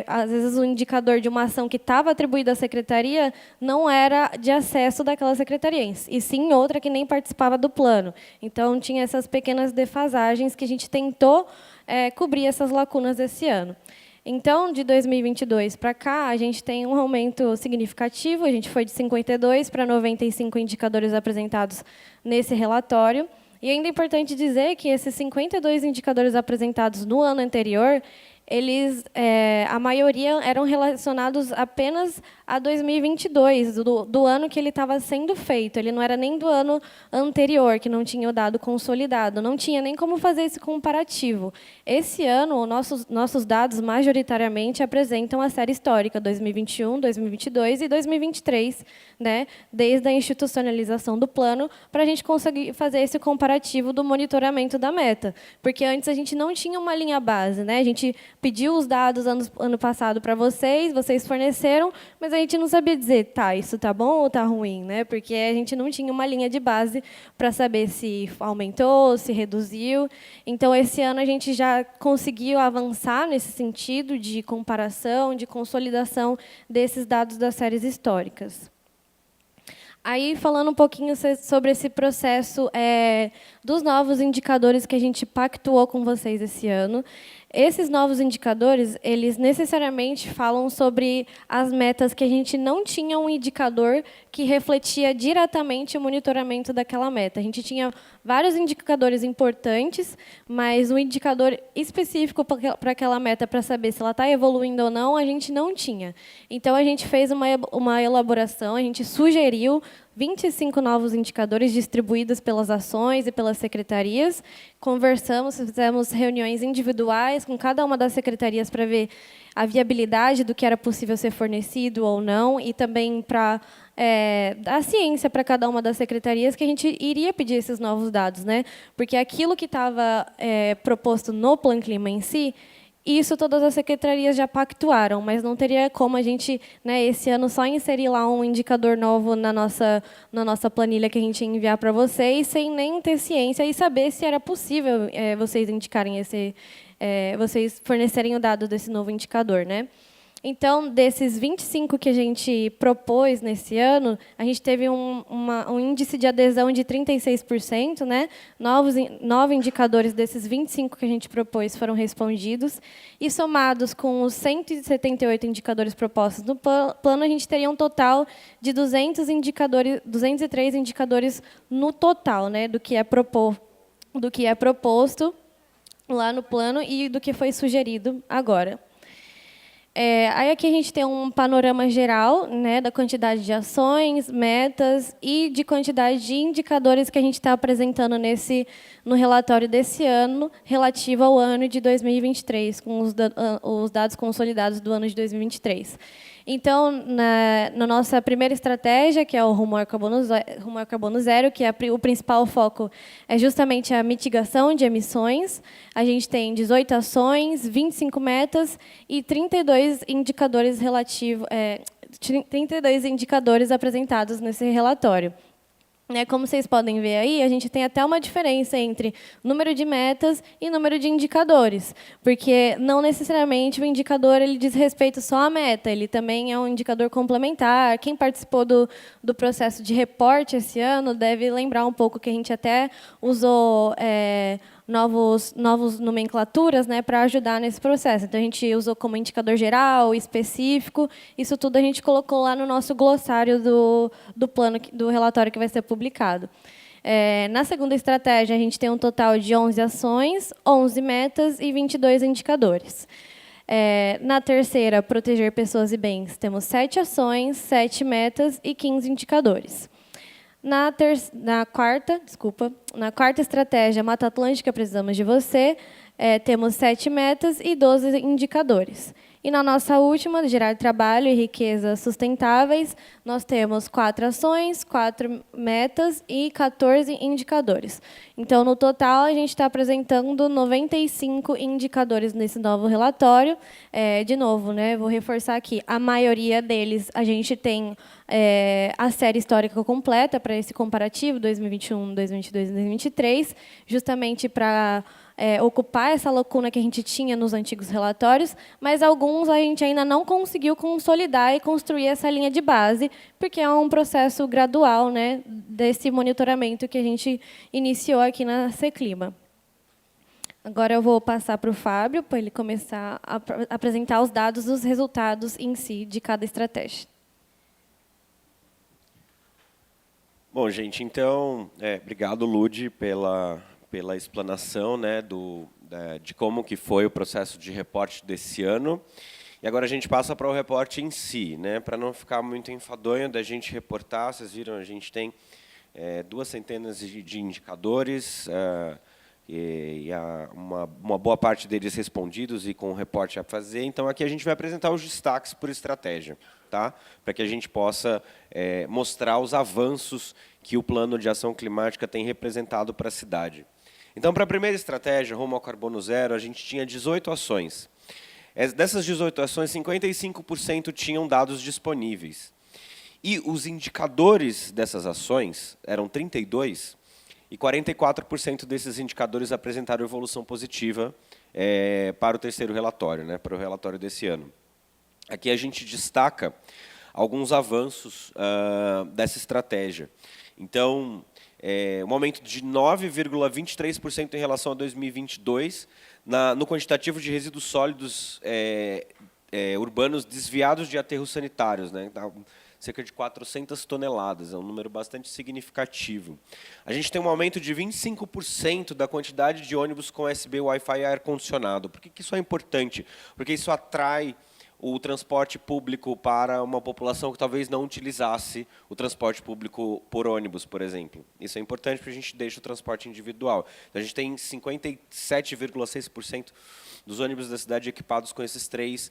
às vezes, o indicador de uma ação que estava atribuída à secretaria não era de acesso daquela secretaria, e sim outra que nem participava do plano. Então, tinha essas pequenas defasagens que a gente tentou cobrir essas lacunas esse ano. Então, de 2022 para cá, a gente tem um aumento significativo, a gente foi de 52 para 95 indicadores apresentados nesse relatório. E ainda é importante dizer que esses 52 indicadores apresentados no ano anterior, a maioria eram relacionados apenas a 2022, do ano que ele estava sendo feito. Ele não era nem do ano anterior, que não tinha o dado consolidado. Não tinha nem como fazer esse comparativo. Esse ano, nossos dados, majoritariamente, apresentam a série histórica 2021, 2022 e 2023, né, desde a institucionalização do plano, para a gente conseguir fazer esse comparativo do monitoramento da meta. Porque antes a gente não tinha uma linha base, né? A gente pediu os dados ano passado para vocês forneceram, mas a gente não sabia dizer, tá, isso tá bom ou tá ruim, né? Porque a gente não tinha uma linha de base para saber se aumentou, se reduziu. Então, esse ano a gente já conseguiu avançar nesse sentido de comparação, de consolidação desses dados das séries históricas. Aí, falando um pouquinho sobre esse processo dos novos indicadores que a gente pactuou com vocês esse ano. Esses novos indicadores, eles necessariamente falam sobre as metas que a gente não tinha um indicador que refletia diretamente o monitoramento daquela meta. A gente tinha vários indicadores importantes, mas um indicador específico para aquela meta, para saber se ela está evoluindo ou não, a gente não tinha. Então, a gente fez uma elaboração, a gente sugeriu 25 novos indicadores distribuídos pelas ações e pelas secretarias. Conversamos, fizemos reuniões individuais com cada uma das secretarias para ver a viabilidade do que era possível ser fornecido ou não, e também para dar ciência para cada uma das secretarias que a gente iria pedir esses novos dados, né? Porque aquilo que estava proposto no Plan Clima em si, isso todas as secretarias já pactuaram, mas não teria como a gente, né, esse ano, só inserir lá um indicador novo na nossa planilha que a gente ia enviar para vocês, sem nem ter ciência e saber se era possível vocês indicarem vocês fornecerem o dado desse novo indicador, né? Então, desses 25 que a gente propôs nesse ano, a gente teve um índice de adesão de 36%, né? 9 indicadores desses 25 que a gente propôs foram respondidos, e somados com os 178 indicadores propostos no plano, a gente teria um total de 203 indicadores no total, né? do que é proposto lá no plano e do que foi sugerido agora. Aí aqui a gente tem um panorama geral, né, da quantidade de ações, metas e de quantidade de indicadores que a gente está apresentando no relatório desse ano, relativo ao ano de 2023, com os dados consolidados do ano de 2023. Então, na nossa primeira estratégia, que é o Rumo ao Carbono Zero, que o principal foco é justamente a mitigação de emissões, a gente tem 18 ações, 25 metas e 32 indicadores 32 indicadores apresentados nesse relatório. Como vocês podem ver aí, a gente tem até uma diferença entre número de metas e número de indicadores, porque não necessariamente o indicador ele diz respeito só à meta, ele também é um indicador complementar. Quem participou do processo de reporte esse ano deve lembrar um pouco que a gente até usou novos nomenclaturas, né, para ajudar nesse processo. Então, a gente usou como indicador geral, específico. Isso tudo a gente colocou lá no nosso glossário do plano, do relatório que vai ser publicado. Na segunda estratégia, a gente tem um total de 11 ações, 11 metas e 22 indicadores. Na terceira, proteger pessoas e bens, temos 7 ações, 7 metas e 15 indicadores. Na quarta estratégia, Mata Atlântica, precisamos de você, temos 7 metas e 12 indicadores. E na nossa última, gerar trabalho e riqueza sustentáveis, nós temos 4 ações, 4 metas e 14 indicadores. Então, no total, a gente está apresentando 95 indicadores nesse novo relatório. De novo, né, vou reforçar aqui, a maioria deles a gente tem a série histórica completa para esse comparativo 2021, 2022 e 2023, justamente para ocupar essa lacuna que a gente tinha nos antigos relatórios, mas alguns a gente ainda não conseguiu consolidar e construir essa linha de base, porque é um processo gradual, né, desse monitoramento que a gente iniciou aqui na Seclima. Agora eu vou passar para o Fábio, para ele começar a apresentar os dados dos resultados em si de cada estratégia. Bom, gente, então, obrigado, Lud, pela explanação, né, de como que foi o processo de reporte desse ano. E agora a gente passa para o reporte em si, né, para não ficar muito enfadonho da gente reportar. Vocês viram, a gente tem 2 centenas de indicadores, e uma boa parte deles respondidos e com o reporte a fazer. Então, aqui a gente vai apresentar os destaques por estratégia, tá? Para que a gente possa mostrar os avanços que o Plano de Ação Climática tem representado para a cidade. Então, para a primeira estratégia, Rumo ao Carbono Zero, a gente tinha 18 ações. Dessas 18 ações, 55% tinham dados disponíveis. E os indicadores dessas ações eram 32, e 44% desses indicadores apresentaram evolução positiva para o terceiro relatório, né, para o relatório desse ano. Aqui a gente destaca alguns avanços dessa estratégia. Então, um aumento de 9,23% em relação a 2022 no quantitativo de resíduos sólidos urbanos desviados de aterros sanitários, né? Cerca de 400 toneladas, é um número bastante significativo. A gente tem um aumento de 25% da quantidade de ônibus com USB, Wi-Fi e ar-condicionado. Por que isso é importante? Porque isso atrai o transporte público para uma população que talvez não utilizasse o transporte público por ônibus, por exemplo. Isso é importante porque a gente deixa o transporte individual. Então, a gente tem 57,6% dos ônibus da cidade equipados com esses 3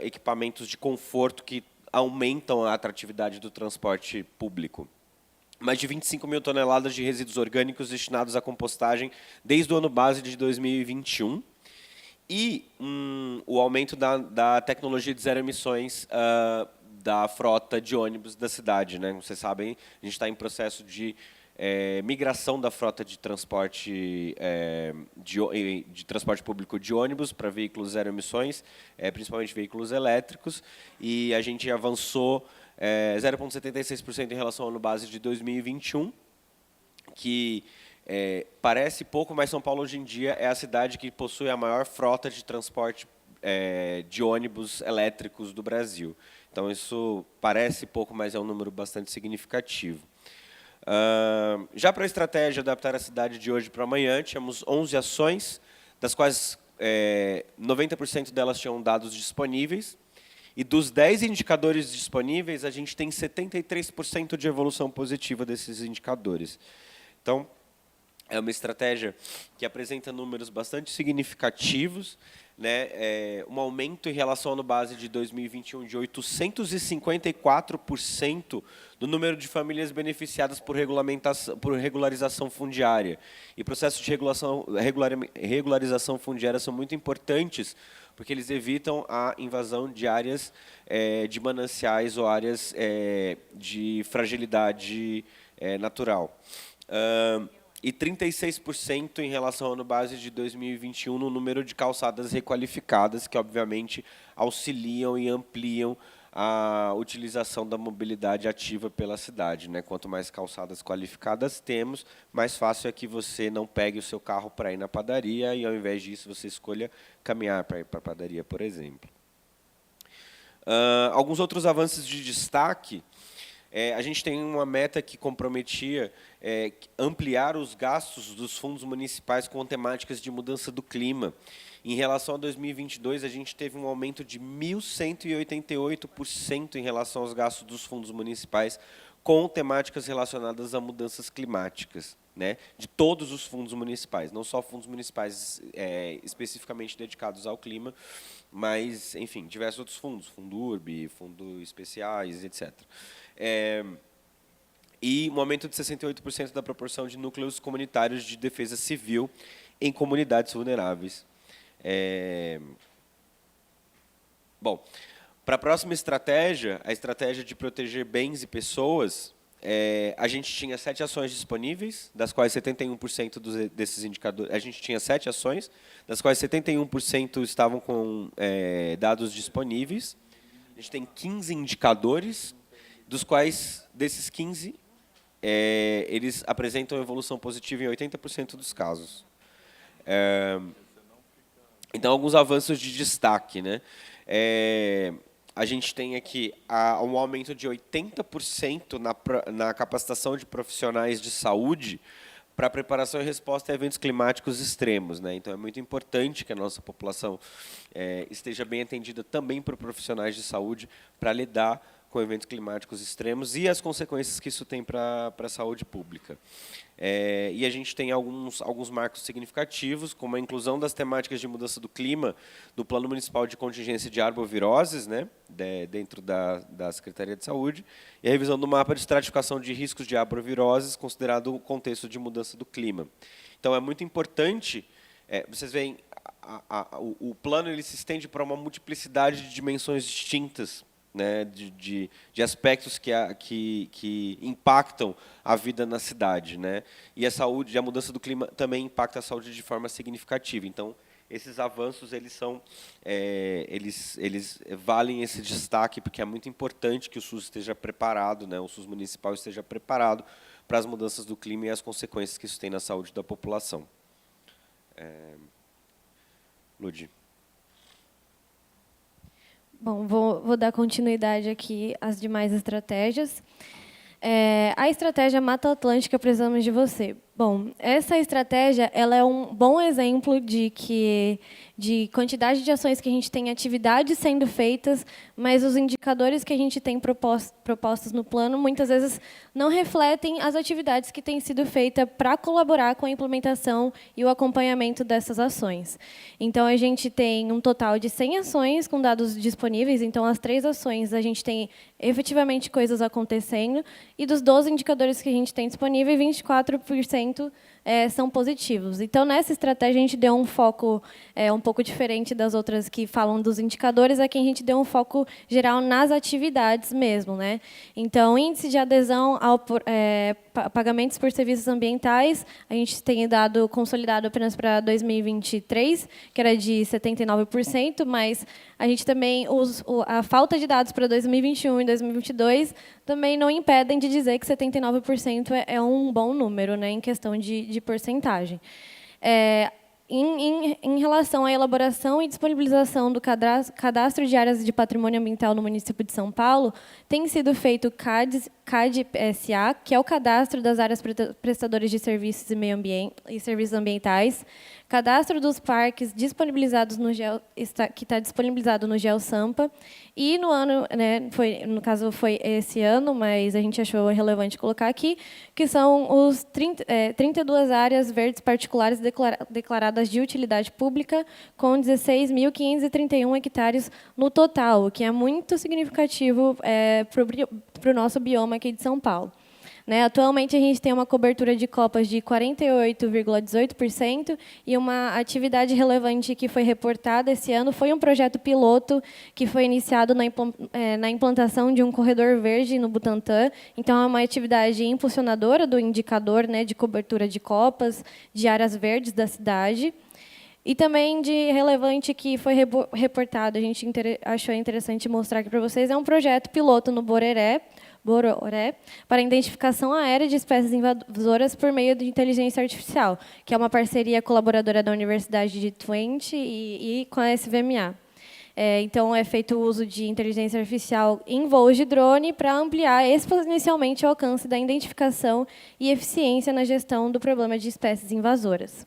equipamentos de conforto que aumentam a atratividade do transporte público. Mais de 25 mil toneladas de resíduos orgânicos destinados à compostagem desde o ano base de 2021. E o aumento da tecnologia de zero emissões da frota de ônibus da cidade, né? Vocês sabem, a gente está em processo de migração da frota de transporte de transporte público de ônibus para veículos zero emissões, principalmente veículos elétricos, e a gente avançou 0,76% em relação ao ano base de 2021, que parece pouco, mas São Paulo hoje em dia é a cidade que possui a maior frota de transporte de ônibus elétricos do Brasil. Então, isso parece pouco, mas é um número bastante significativo. Já para a estratégia Adaptar a Cidade de hoje para amanhã, tínhamos 11 ações, das quais 90% delas tinham dados disponíveis, e dos 10 indicadores disponíveis, a gente tem 73% de evolução positiva desses indicadores. Então, é uma estratégia que apresenta números bastante significativos, né? Um aumento em relação ao ano base de 2021 de 854% do número de famílias beneficiadas por regularização fundiária. E processos de regularização fundiária são muito importantes, porque eles evitam a invasão de áreas de mananciais ou áreas de fragilidade natural. E 36% em relação ao ano base de 2021 no número de calçadas requalificadas, que obviamente auxiliam e ampliam a utilização da mobilidade ativa pela cidade, né? Quanto mais calçadas qualificadas temos, mais fácil é que você não pegue o seu carro para ir na padaria e, ao invés disso, você escolha caminhar para ir para a padaria, por exemplo. Alguns outros avanços de destaque. A gente tem uma meta que comprometia ampliar os gastos dos fundos municipais com temáticas de mudança do clima. Em relação a 2022, a gente teve um aumento de 1.188% em relação aos gastos dos fundos municipais com temáticas relacionadas a mudanças climáticas, né? De todos os fundos municipais, não só fundos municipais especificamente dedicados ao clima, mas, enfim, diversos outros fundos, Fundo Urb, Fundo Especiais, etc. E um aumento de 68% da proporção de núcleos comunitários de defesa civil em comunidades vulneráveis. Bom, para a próxima estratégia, a estratégia de proteger bens e pessoas, a gente tinha 7 ações disponíveis, das quais 71% desses indicadores... A gente tinha 7 ações, das quais 71% estavam com dados disponíveis. A gente tem 15 indicadores, dos quais, desses 15, eles apresentam evolução positiva em 80% dos casos. Então, alguns avanços de destaque, né? A gente tem aqui um aumento de 80% na capacitação de profissionais de saúde para preparação e resposta a eventos climáticos extremos, né? Então, é muito importante que a nossa população esteja bem atendida também por profissionais de saúde para lidar com eventos climáticos extremos e as consequências que isso tem para a saúde pública. E a gente tem alguns marcos significativos, como a inclusão das temáticas de mudança do clima no Plano Municipal de Contingência de Arboviroses, né, dentro da Secretaria de Saúde, e a revisão do mapa de estratificação de riscos de arboviroses, considerado o contexto de mudança do clima. Então, é muito importante, vocês veem, o plano ele se estende para uma multiplicidade de dimensões distintas, né, de aspectos que impactam a vida na cidade, né? E a mudança do clima também impacta a saúde de forma significativa. Então, esses avanços eles valem esse destaque, porque é muito importante que o SUS esteja preparado, né, o SUS municipal esteja preparado para as mudanças do clima e as consequências que isso tem na saúde da população. Ludi. Bom, vou dar continuidade aqui às demais estratégias. A estratégia Mata Atlântica, precisamos de você. Bom, essa estratégia ela é um bom exemplo de quantidade de ações que a gente tem, atividades sendo feitas, mas os indicadores que a gente tem propostos no plano, muitas vezes, não refletem as atividades que têm sido feitas para colaborar com a implementação e o acompanhamento dessas ações. Então, a gente tem um total de 100 ações com dados disponíveis, então, as 3 ações, a gente tem efetivamente coisas acontecendo, e dos 12 indicadores que a gente tem disponíveis, 24% são positivos. Então, nessa estratégia, a gente deu um foco um pouco diferente das outras que falam dos indicadores, aqui a gente deu um foco geral nas atividades mesmo, né? Então, índice de adesão ao pagamentos por serviços ambientais, a gente tem dado consolidado apenas para 2023, que era de 79%, mas a gente também, a falta de dados para 2021 e 2022 também não impedem de dizer que 79% é um bom número, né, em questão de porcentagem. Em relação à elaboração e disponibilização do cadastro de áreas de patrimônio ambiental no município de São Paulo, tem sido feito o CAD-SA, que é o cadastro das áreas prestadoras de serviços e meio ambiente e serviços ambientais, cadastro dos parques disponibilizados que está disponibilizado no GeoSampa, e no ano, né, no caso foi esse ano, mas a gente achou relevante colocar aqui, que são os 32 áreas verdes particulares declaradas de utilidade pública, com 16.531 hectares no total, o que é muito significativo para o nosso bioma aqui de São Paulo. Né, atualmente, a gente tem uma cobertura de copas de 48,18% e uma atividade relevante que foi reportada esse ano foi um projeto piloto que foi iniciado na implantação de um corredor verde no Butantã. Então, é uma atividade impulsionadora do indicador, né, de cobertura de copas, de áreas verdes da cidade. E também de relevante que foi reportado, a gente achou interessante mostrar aqui para vocês, é um projeto piloto no Bororé, para identificação aérea de espécies invasoras por meio de inteligência artificial, que é uma parceria colaboradora da Universidade de Twente e com a SVMA. Então, é feito o uso de inteligência artificial em voos de drone para ampliar exponencialmente o alcance da identificação e eficiência na gestão do problema de espécies invasoras.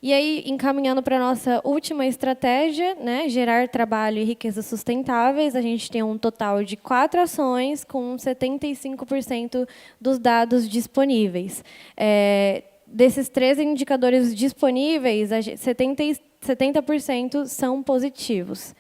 E aí, encaminhando para a nossa última estratégia, né, gerar trabalho e riqueza sustentáveis, a gente tem um total de 4 ações com 75% dos dados disponíveis. Desses 13 indicadores disponíveis, 70% são positivos.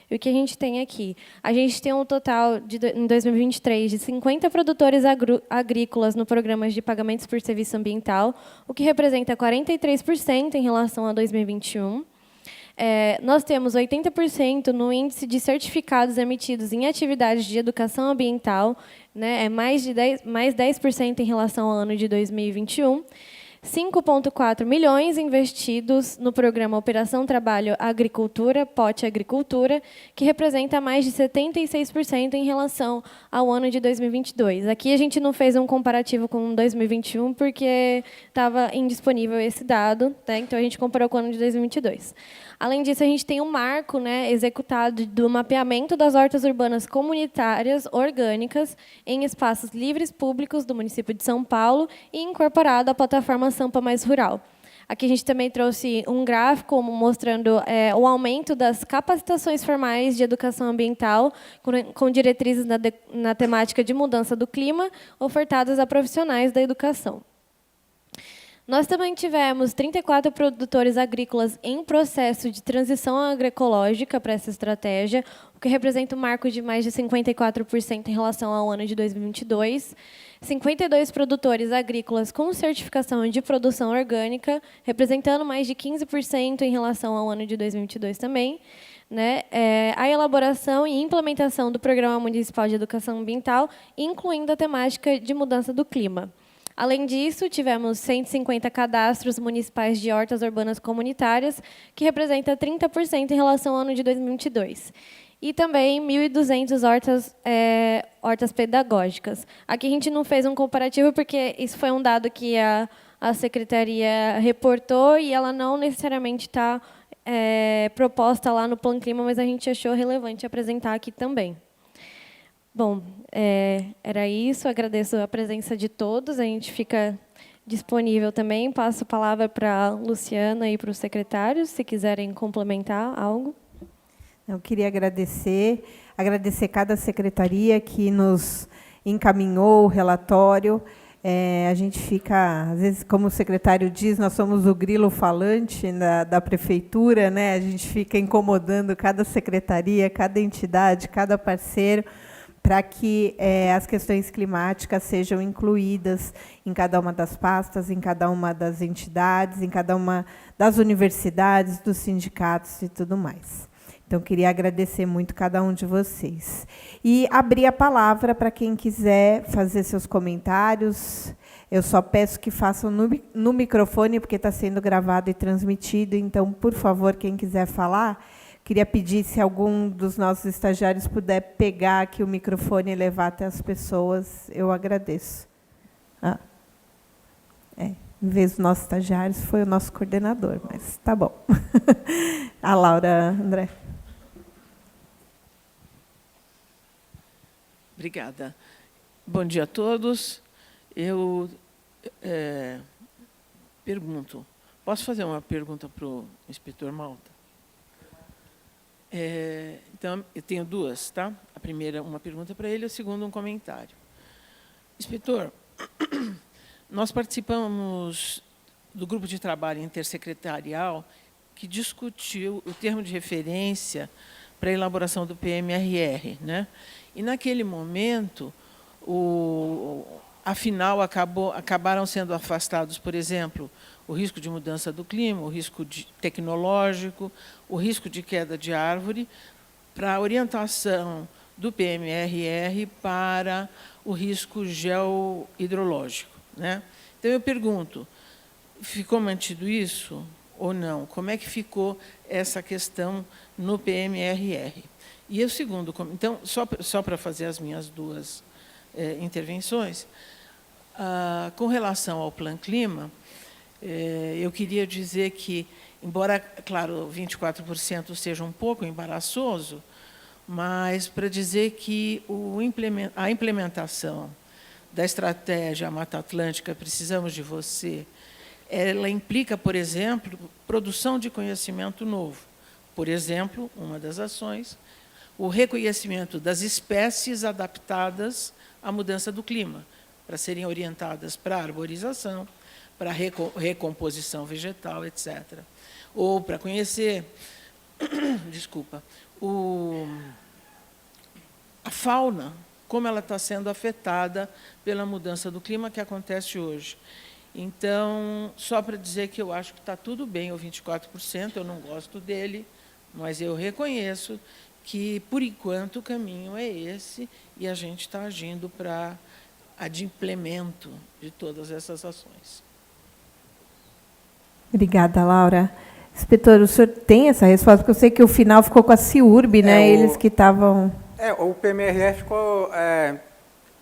E o que a gente tem aqui? A gente tem um total, em 2023, de 50 produtores agrícolas no programa de pagamentos por serviço ambiental, o que representa 43% em relação a 2021. Nós temos 80% no índice de certificados emitidos em atividades de educação ambiental, né, mais 10% em relação ao ano de 2021. 5,4 milhões investidos no programa Operação Trabalho Agricultura, POT Agricultura, que representa mais de 76% em relação ao ano de 2022. Aqui a gente não fez um comparativo com 2021, porque estava indisponível esse dado, né? Então a gente comparou com o ano de 2022. Além disso, a gente tem um marco, né, executado do mapeamento das hortas urbanas comunitárias orgânicas em espaços livres públicos do município de São Paulo e incorporado à plataforma Sampa Mais Rural. Aqui a gente também trouxe um gráfico mostrando o aumento das capacitações formais de educação ambiental com diretrizes na temática de mudança do clima ofertadas a profissionais da educação. Nós também tivemos 34 produtores agrícolas em processo de transição agroecológica para essa estratégia, o que representa um marco de mais de 54% em relação ao ano de 2022. 52 produtores agrícolas com certificação de produção orgânica, representando mais de 15% em relação ao ano de 2022 também. Né, a elaboração e implementação do Programa Municipal de Educação Ambiental, incluindo a temática de mudança do clima. Além disso, tivemos 150 cadastros municipais de hortas urbanas comunitárias, que representa 30% em relação ao ano de 2022. E também 1.200 hortas pedagógicas. Aqui a gente não fez um comparativo, porque isso foi um dado que a Secretaria reportou e ela não necessariamente está proposta lá no Plano Clima, mas a gente achou relevante apresentar aqui também. Bom, era isso. Agradeço a presença de todos. A gente fica disponível também. Passo a palavra para a Luciana e para os secretários, se quiserem complementar algo. Eu queria agradecer cada secretaria que nos encaminhou o relatório. A gente fica, às vezes, como o secretário diz, nós somos o grilo falante da prefeitura, né? A gente fica incomodando cada secretaria, cada entidade, cada parceiro, para que as questões climáticas sejam incluídas em cada uma das pastas, em cada uma das entidades, em cada uma das universidades, dos sindicatos e tudo mais. Então, queria agradecer muito cada um de vocês. E abrir a palavra para quem quiser fazer seus comentários. Eu só peço que façam no microfone, porque está sendo gravado e transmitido. Então, por favor, quem quiser falar, queria pedir se algum dos nossos estagiários puder pegar aqui o microfone e levar até as pessoas, eu agradeço. Em vez dos nossos estagiários, foi o nosso coordenador, mas tá bom. A Laura, André. Obrigada. Bom dia a todos. Eu pergunto, posso fazer uma pergunta para o inspetor Malta? Então, eu tenho duas, tá? A primeira, uma pergunta para ele, a segunda, um comentário. Inspetor, nós participamos do grupo de trabalho intersecretarial que discutiu o termo de referência para a elaboração do PMRR, né? E, naquele momento, afinal, acabaram sendo afastados, por exemplo, o risco de mudança do clima, o risco tecnológico, o risco de queda de árvore, para a orientação do PMRR para o risco geohidrológico, né? Então, eu pergunto, ficou mantido isso ou não? Como é que ficou essa questão no PMRR? E o segundo, então, só para fazer as minhas duas intervenções, com relação ao Plano Clima, eu queria dizer que, embora, claro, 24% seja um pouco embaraçoso, mas para dizer que a implementação da estratégia Mata Atlântica Precisamos de Você, ela implica, por exemplo, produção de conhecimento novo. Por exemplo, uma das ações, o reconhecimento das espécies adaptadas à mudança do clima, para serem orientadas para a arborização, para a recomposição vegetal, etc. Ou para conhecer, desculpa, a fauna, como ela está sendo afetada pela mudança do clima que acontece hoje. Então, só para dizer que eu acho que está tudo bem, o 24%, eu não gosto dele, mas eu reconheço que, por enquanto, o caminho é esse e a gente está agindo para adimplemento de todas essas ações. Obrigada, Laura. Inspetor, o senhor tem essa resposta? Porque eu sei que o final ficou com a CIURB, né? Eles que estavam... O PMRR ficou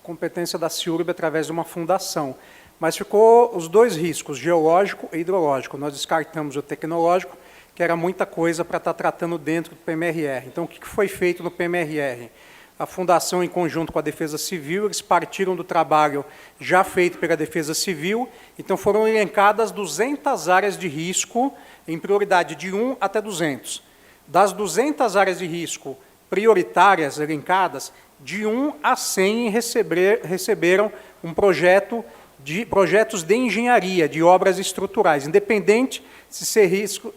competência da CIURB através de uma fundação, mas ficou os dois riscos, geológico e hidrológico. Nós descartamos o tecnológico, que era muita coisa para estar tratando dentro do PMRR. Então, o que foi feito no PMRR? A Fundação, em conjunto com a Defesa Civil, eles partiram do trabalho já feito pela Defesa Civil, então foram elencadas 200 áreas de risco, em prioridade de 1 até 200. Das 200 áreas de risco prioritárias elencadas, de 1 a 100 receberam um projeto de projetos de engenharia, de obras estruturais, independente de ser risco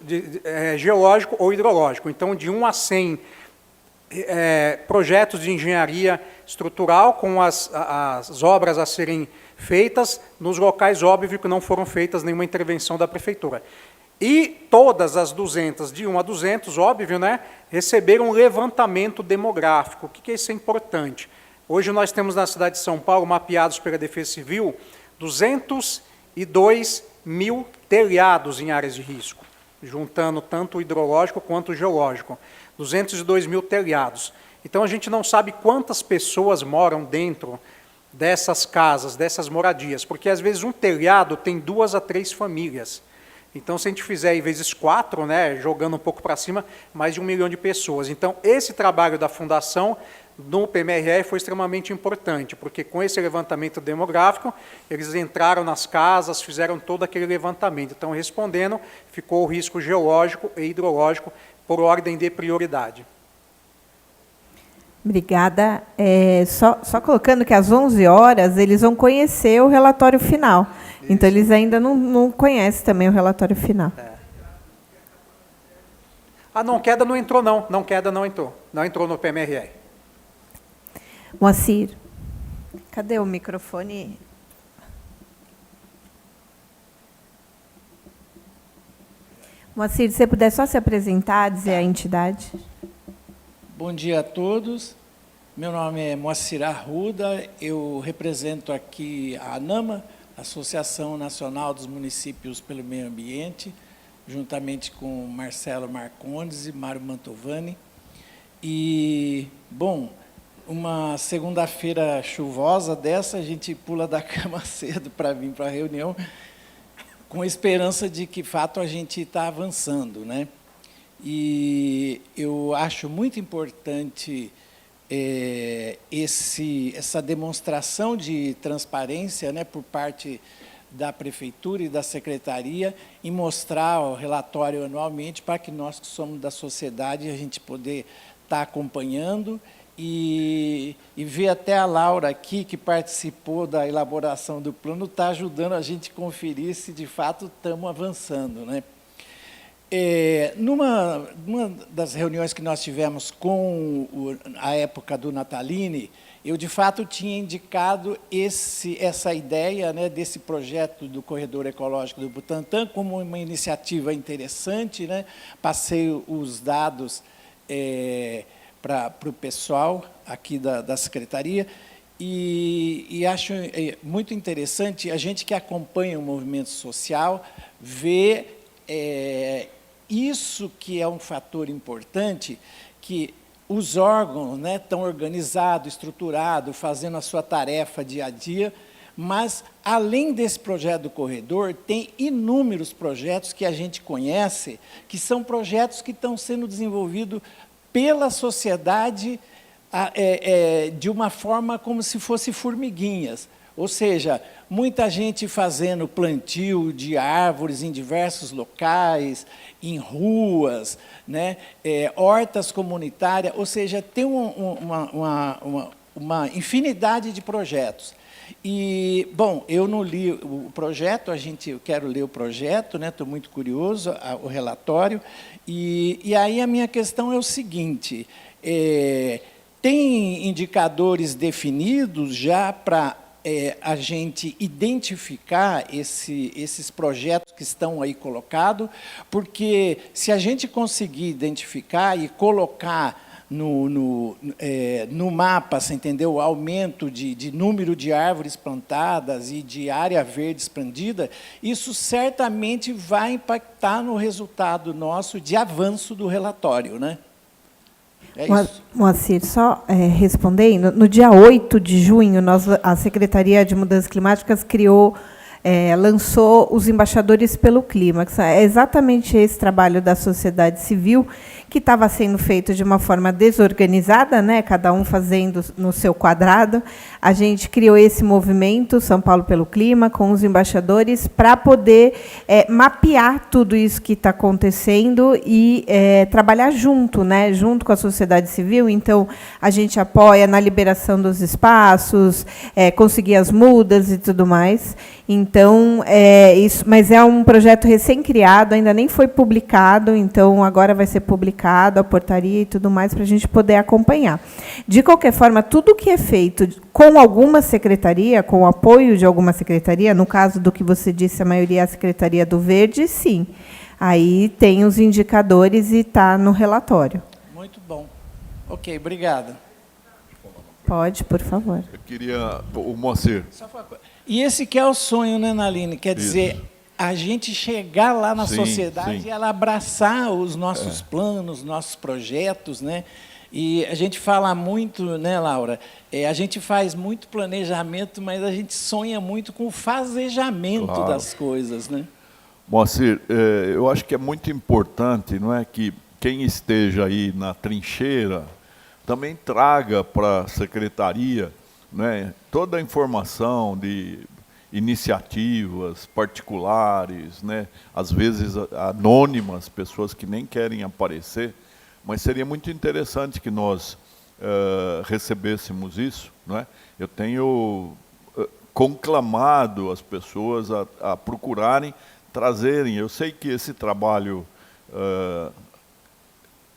geológico ou hidrológico. Então, de 1 a 100 projetos de engenharia estrutural, com as obras a serem feitas nos locais, óbvio, que não foram feitas nenhuma intervenção da prefeitura. E todas as 200, de 1 a 200, óbvio, né, receberam um levantamento demográfico. O que é isso? É importante. Hoje nós temos na cidade de São Paulo, mapeados pela Defesa Civil, 202 mil telhados em áreas de risco, juntando tanto o hidrológico quanto o geológico. 202 mil telhados. Então, a gente não sabe quantas pessoas moram dentro dessas casas, dessas moradias, porque, às vezes, um telhado tem 2 a 3 famílias. Então, se a gente fizer aí vezes 4, né, jogando um pouco para cima, mais de 1 milhão de pessoas. Então, esse trabalho da Fundação no PMRE foi extremamente importante, porque com esse levantamento demográfico, eles entraram nas casas, fizeram todo aquele levantamento. Então, respondendo, ficou o risco geológico e hidrológico por ordem de prioridade. Obrigada. Só colocando que às 11 horas eles vão conhecer o relatório final. Isso. Então, eles ainda não conhecem também o relatório final. Não, queda não entrou, não. Não, queda não entrou. Não entrou no PMRE. Moacir, cadê o microfone? Moacir, se você puder só se apresentar, dizer a entidade. Bom dia a todos. Meu nome é Moacir Arruda, eu represento aqui a ANAMA, Associação Nacional dos Municípios pelo Meio Ambiente, juntamente com Marcelo Marcondes e Mário Mantovani. E, bom, uma segunda-feira chuvosa dessa, a gente pula da cama cedo para vir para a reunião, com a esperança de que, de fato, a gente está avançando, né? E eu acho muito importante essa demonstração de transparência, né, por parte da Prefeitura e da Secretaria, em mostrar o relatório anualmente para que nós, que somos da sociedade, a gente poder estar acompanhando e ver até a Laura aqui, que participou da elaboração do plano, está ajudando a gente a conferir se, de fato, estamos avançando, né? Numa das reuniões que nós tivemos com a época do Natalini, eu, de fato, tinha indicado essa ideia, né, desse projeto do Corredor Ecológico do Butantã como uma iniciativa interessante, né? Passei os dados para o pessoal aqui da Secretaria e acho muito interessante a gente que acompanha o movimento social ver isso que é um fator importante, que os órgãos, né, estão organizados, estruturados, fazendo a sua tarefa dia a dia, mas, além desse projeto do corredor, tem inúmeros projetos que a gente conhece, que são projetos que estão sendo desenvolvidos pela sociedade de uma forma como se fossem formiguinhas. Ou seja, muita gente fazendo plantio de árvores em diversos locais, em ruas, né, hortas comunitárias, ou seja, tem uma infinidade de projetos. E, bom, eu não li o projeto, eu quero ler o projeto, né, estou muito curioso, o relatório, e aí a minha questão é o seguinte, tem indicadores definidos já para a gente identificar esses projetos que estão aí colocados, porque se a gente conseguir identificar e colocar no mapa, você entendeu, o aumento de número de árvores plantadas e de área verde expandida, isso certamente vai impactar no resultado nosso de avanço do relatório, né? Moacir, só respondendo, no dia 8 de junho, a Secretaria de Mudanças Climáticas criou lançou os Embaixadores pelo Clima, que é exatamente esse trabalho da sociedade civil que estava sendo feito de uma forma desorganizada, né, cada um fazendo no seu quadrado. A gente criou esse movimento, São Paulo pelo Clima, com os embaixadores, para poder mapear tudo isso que está acontecendo e trabalhar junto, né, junto com a sociedade civil. Então, a gente apoia na liberação dos espaços, conseguir as mudas e tudo mais. Então, isso, mas é um projeto recém-criado, ainda nem foi publicado, então agora vai ser publicado a portaria e tudo mais para a gente poder acompanhar. De qualquer forma, tudo que é feito com alguma secretaria, com o apoio de alguma secretaria, no caso do que você disse, a maioria é a Secretaria do Verde, sim. Aí tem os indicadores e está no relatório. Muito bom. Ok, obrigado. Pode, por favor. Eu queria... O Moacir. E esse que é o sonho, né, Naline? Quer dizer, a gente chegar lá na Sim, sociedade sim. e ela abraçar os nossos planos, nossos projetos, né? E a gente fala muito, né, Laura? A gente faz muito planejamento, mas a gente sonha muito com o fazejamento Claro. das coisas, né? Moacir, eu acho que é muito importante, não é, que quem esteja aí na trincheira também traga para a secretaria, né, toda a informação de iniciativas particulares, né, às vezes anônimas, pessoas que nem querem aparecer, mas seria muito interessante que nós recebêssemos isso, não é? Eu tenho conclamado as pessoas a procurarem, trazerem. Eu sei que esse trabalho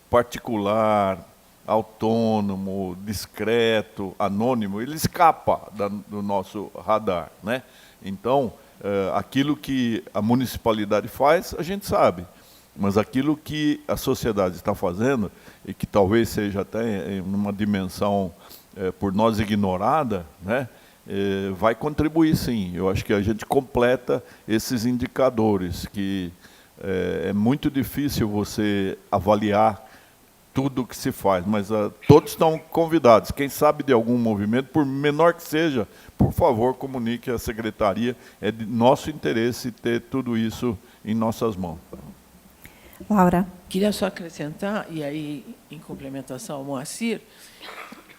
particular, autônomo, discreto, anônimo, ele escapa do nosso radar, né? Então, aquilo que a municipalidade faz, a gente sabe, mas aquilo que a sociedade está fazendo, e que talvez seja até em uma dimensão por nós ignorada, né? Vai contribuir, sim. Eu acho que a gente completa esses indicadores, que é muito difícil você avaliar tudo o que se faz, mas todos estão convidados. Quem sabe de algum movimento, por menor que seja, por favor, comunique à secretaria. É de nosso interesse ter tudo isso em nossas mãos. Laura. Queria só acrescentar, e aí, em complementação ao Moacir,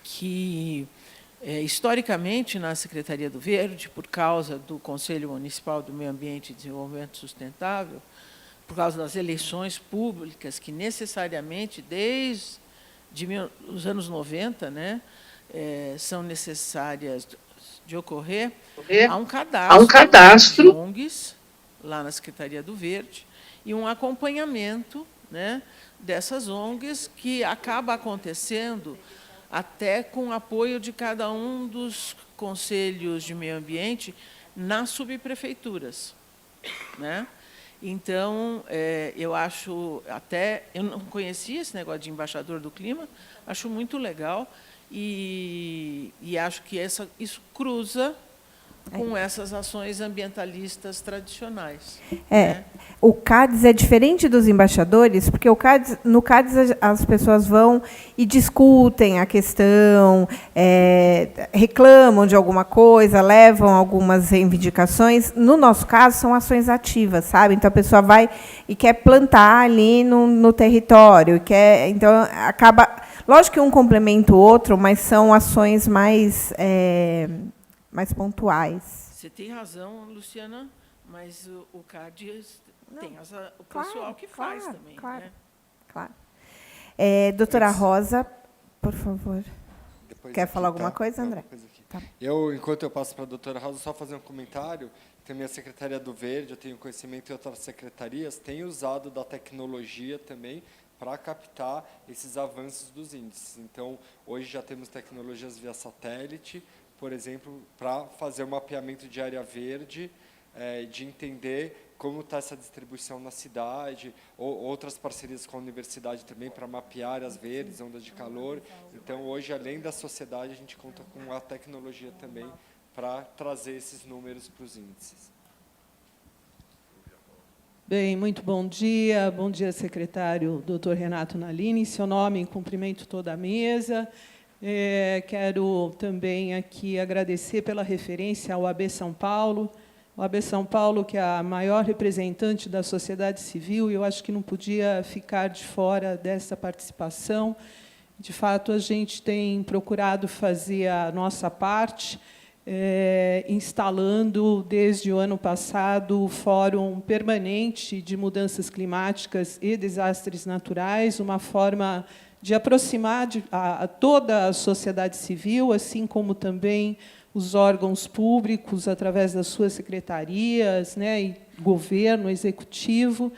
que, historicamente, na Secretaria do Verde, por causa do Conselho Municipal do Meio Ambiente e Desenvolvimento Sustentável, por causa das eleições públicas, que necessariamente, desde os anos 90, né, são necessárias de ocorrer, há um cadastro de ONGs, lá na Secretaria do Verde, e um acompanhamento, né, dessas ONGs, que acaba acontecendo até com o apoio de cada um dos conselhos de meio ambiente nas subprefeituras, né? Então, eu acho até... Eu não conhecia esse negócio de embaixador do clima, acho muito legal, e acho que isso cruza com essas ações ambientalistas tradicionais. Né? O CADES é diferente dos embaixadores, porque no CADES as pessoas vão e discutem a questão, reclamam de alguma coisa, levam algumas reivindicações. No nosso caso, são ações ativas, sabe? Então, a pessoa vai e quer plantar ali no território. Então, acaba... Lógico que um complementa o outro, mas são ações mais pontuais. Você tem razão, Luciana, mas o CADES tem o pessoal que faz também. Claro, né? Claro. Doutora Rosa, por favor. Quer falar alguma coisa, André? Tá. Enquanto eu passo para a doutora Rosa, só fazer um comentário. Também a Secretaria do Verde, eu tenho conhecimento em outras secretarias, tem usado da tecnologia também para captar esses avanços dos índices. Então, hoje já temos tecnologias via satélite, por exemplo, para fazer o mapeamento de área verde, de entender como está essa distribuição na cidade, ou outras parcerias com a universidade também para mapear áreas verdes, ondas de calor. Então, hoje, além da sociedade, a gente conta com a tecnologia também para trazer esses números para os índices. Bem, muito bom dia, secretário Dr. Renato Nalini, em seu nome, cumprimento toda a mesa. Quero também aqui agradecer pela referência ao AB São Paulo, OAB São Paulo, que é a maior representante da sociedade civil, eu acho que não podia ficar de fora dessa participação. De fato, a gente tem procurado fazer a nossa parte, instalando, desde o ano passado, o Fórum Permanente de Mudanças Climáticas e Desastres Naturais, uma forma de aproximar a toda a sociedade civil, assim como também os órgãos públicos, através das suas secretarias, né, e governo, executivo,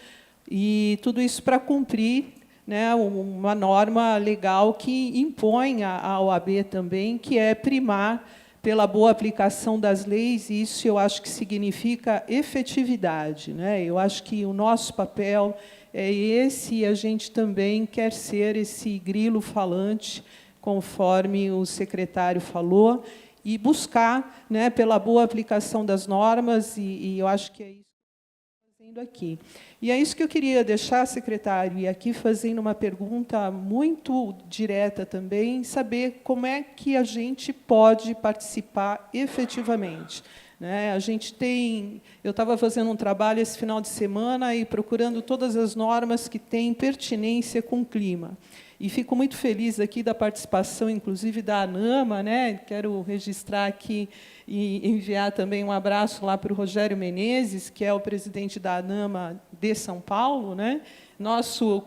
e tudo isso para cumprir, né, uma norma legal que impõe à OAB também, que é primar pela boa aplicação das leis, e isso eu acho que significa efetividade, né? Eu acho que o nosso papel é esse, e a gente também quer ser esse grilo falante, conforme o secretário falou, e buscar, né, pela boa aplicação das normas, e eu acho que é isso que estamos fazendo aqui. E é isso que eu queria deixar, secretário, e aqui fazendo uma pergunta muito direta também, saber como é que a gente pode participar efetivamente. Né? A gente tem... Eu estava fazendo um trabalho esse final de semana e procurando todas as normas que têm pertinência com o clima. E fico muito feliz aqui da participação, inclusive, da ANAMA, né? Quero registrar aqui e enviar também um abraço lá para o Rogério Menezes, que é o presidente da ANAMA de São Paulo, né? Nosso,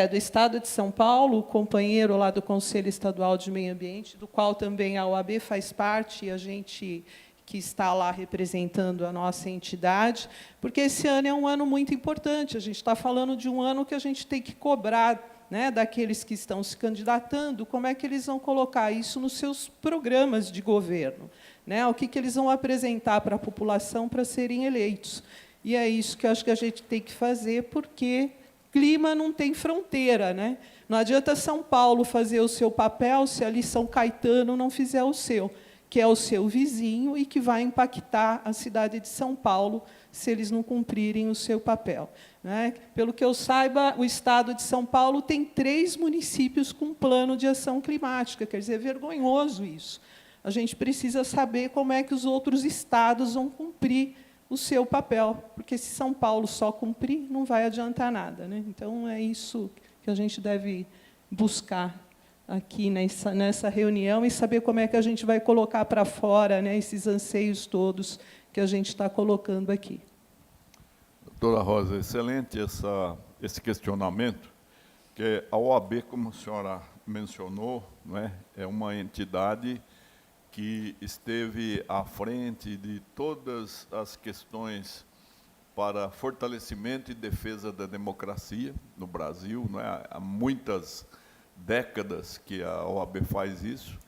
do Estado de São Paulo, companheiro lá do Conselho Estadual de Meio Ambiente, do qual também a OAB faz parte, e a gente que está lá representando a nossa entidade, porque esse ano é um ano muito importante. A gente está falando de um ano que a gente tem que cobrar, né, daqueles que estão se candidatando, como é que eles vão colocar isso nos seus programas de governo, né? O que eles vão apresentar para a população para serem eleitos. E é isso que eu acho que a gente tem que fazer, porque clima não tem fronteira, né? Não adianta São Paulo fazer o seu papel se ali São Caetano não fizer o seu, que é o seu vizinho e que vai impactar a cidade de São Paulo se eles não cumprirem o seu papel. Né? Pelo que eu saiba, o Estado de São Paulo tem 3 municípios com plano de ação climática, quer dizer, é vergonhoso isso. A gente precisa saber como é que os outros estados vão cumprir o seu papel, porque se São Paulo só cumprir, não vai adiantar nada. Né? Então, é isso que a gente deve buscar aqui nessa reunião e saber como é que a gente vai colocar para fora, né, esses anseios todos que a gente está colocando aqui. Doutora Rosa, excelente esse questionamento, que a OAB, como a senhora mencionou, não é uma entidade que esteve à frente de todas as questões para fortalecimento e defesa da democracia no Brasil. Não é? Há muitas décadas que a OAB faz isso,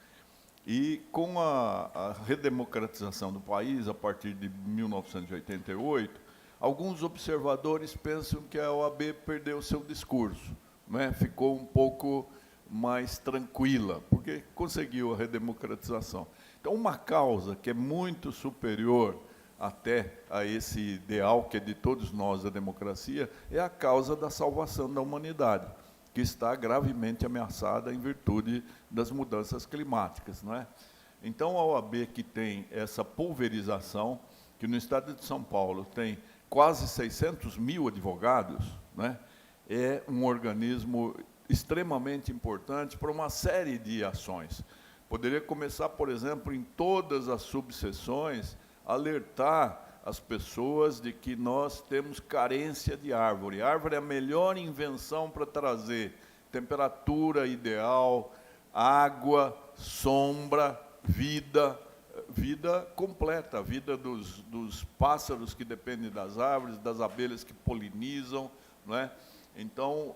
e com a redemocratização do país, a partir de 1988, alguns observadores pensam que a OAB perdeu o seu discurso, né? Ficou um pouco mais tranquila, porque conseguiu a redemocratização. Então, uma causa que é muito superior até a esse ideal que é de todos nós, a democracia, é a causa da salvação da humanidade, que está gravemente ameaçada em virtude das mudanças climáticas. Não é? Então, a OAB, que tem essa pulverização, que no estado de São Paulo tem quase 600 mil advogados, né, é um organismo extremamente importante para uma série de ações. Poderia começar, por exemplo, em todas as subseções, alertar as pessoas de que nós temos carência de árvore. A árvore é a melhor invenção para trazer temperatura ideal, água, sombra, vida completa, a vida dos pássaros que dependem das árvores, das abelhas que polinizam. Não é? Então,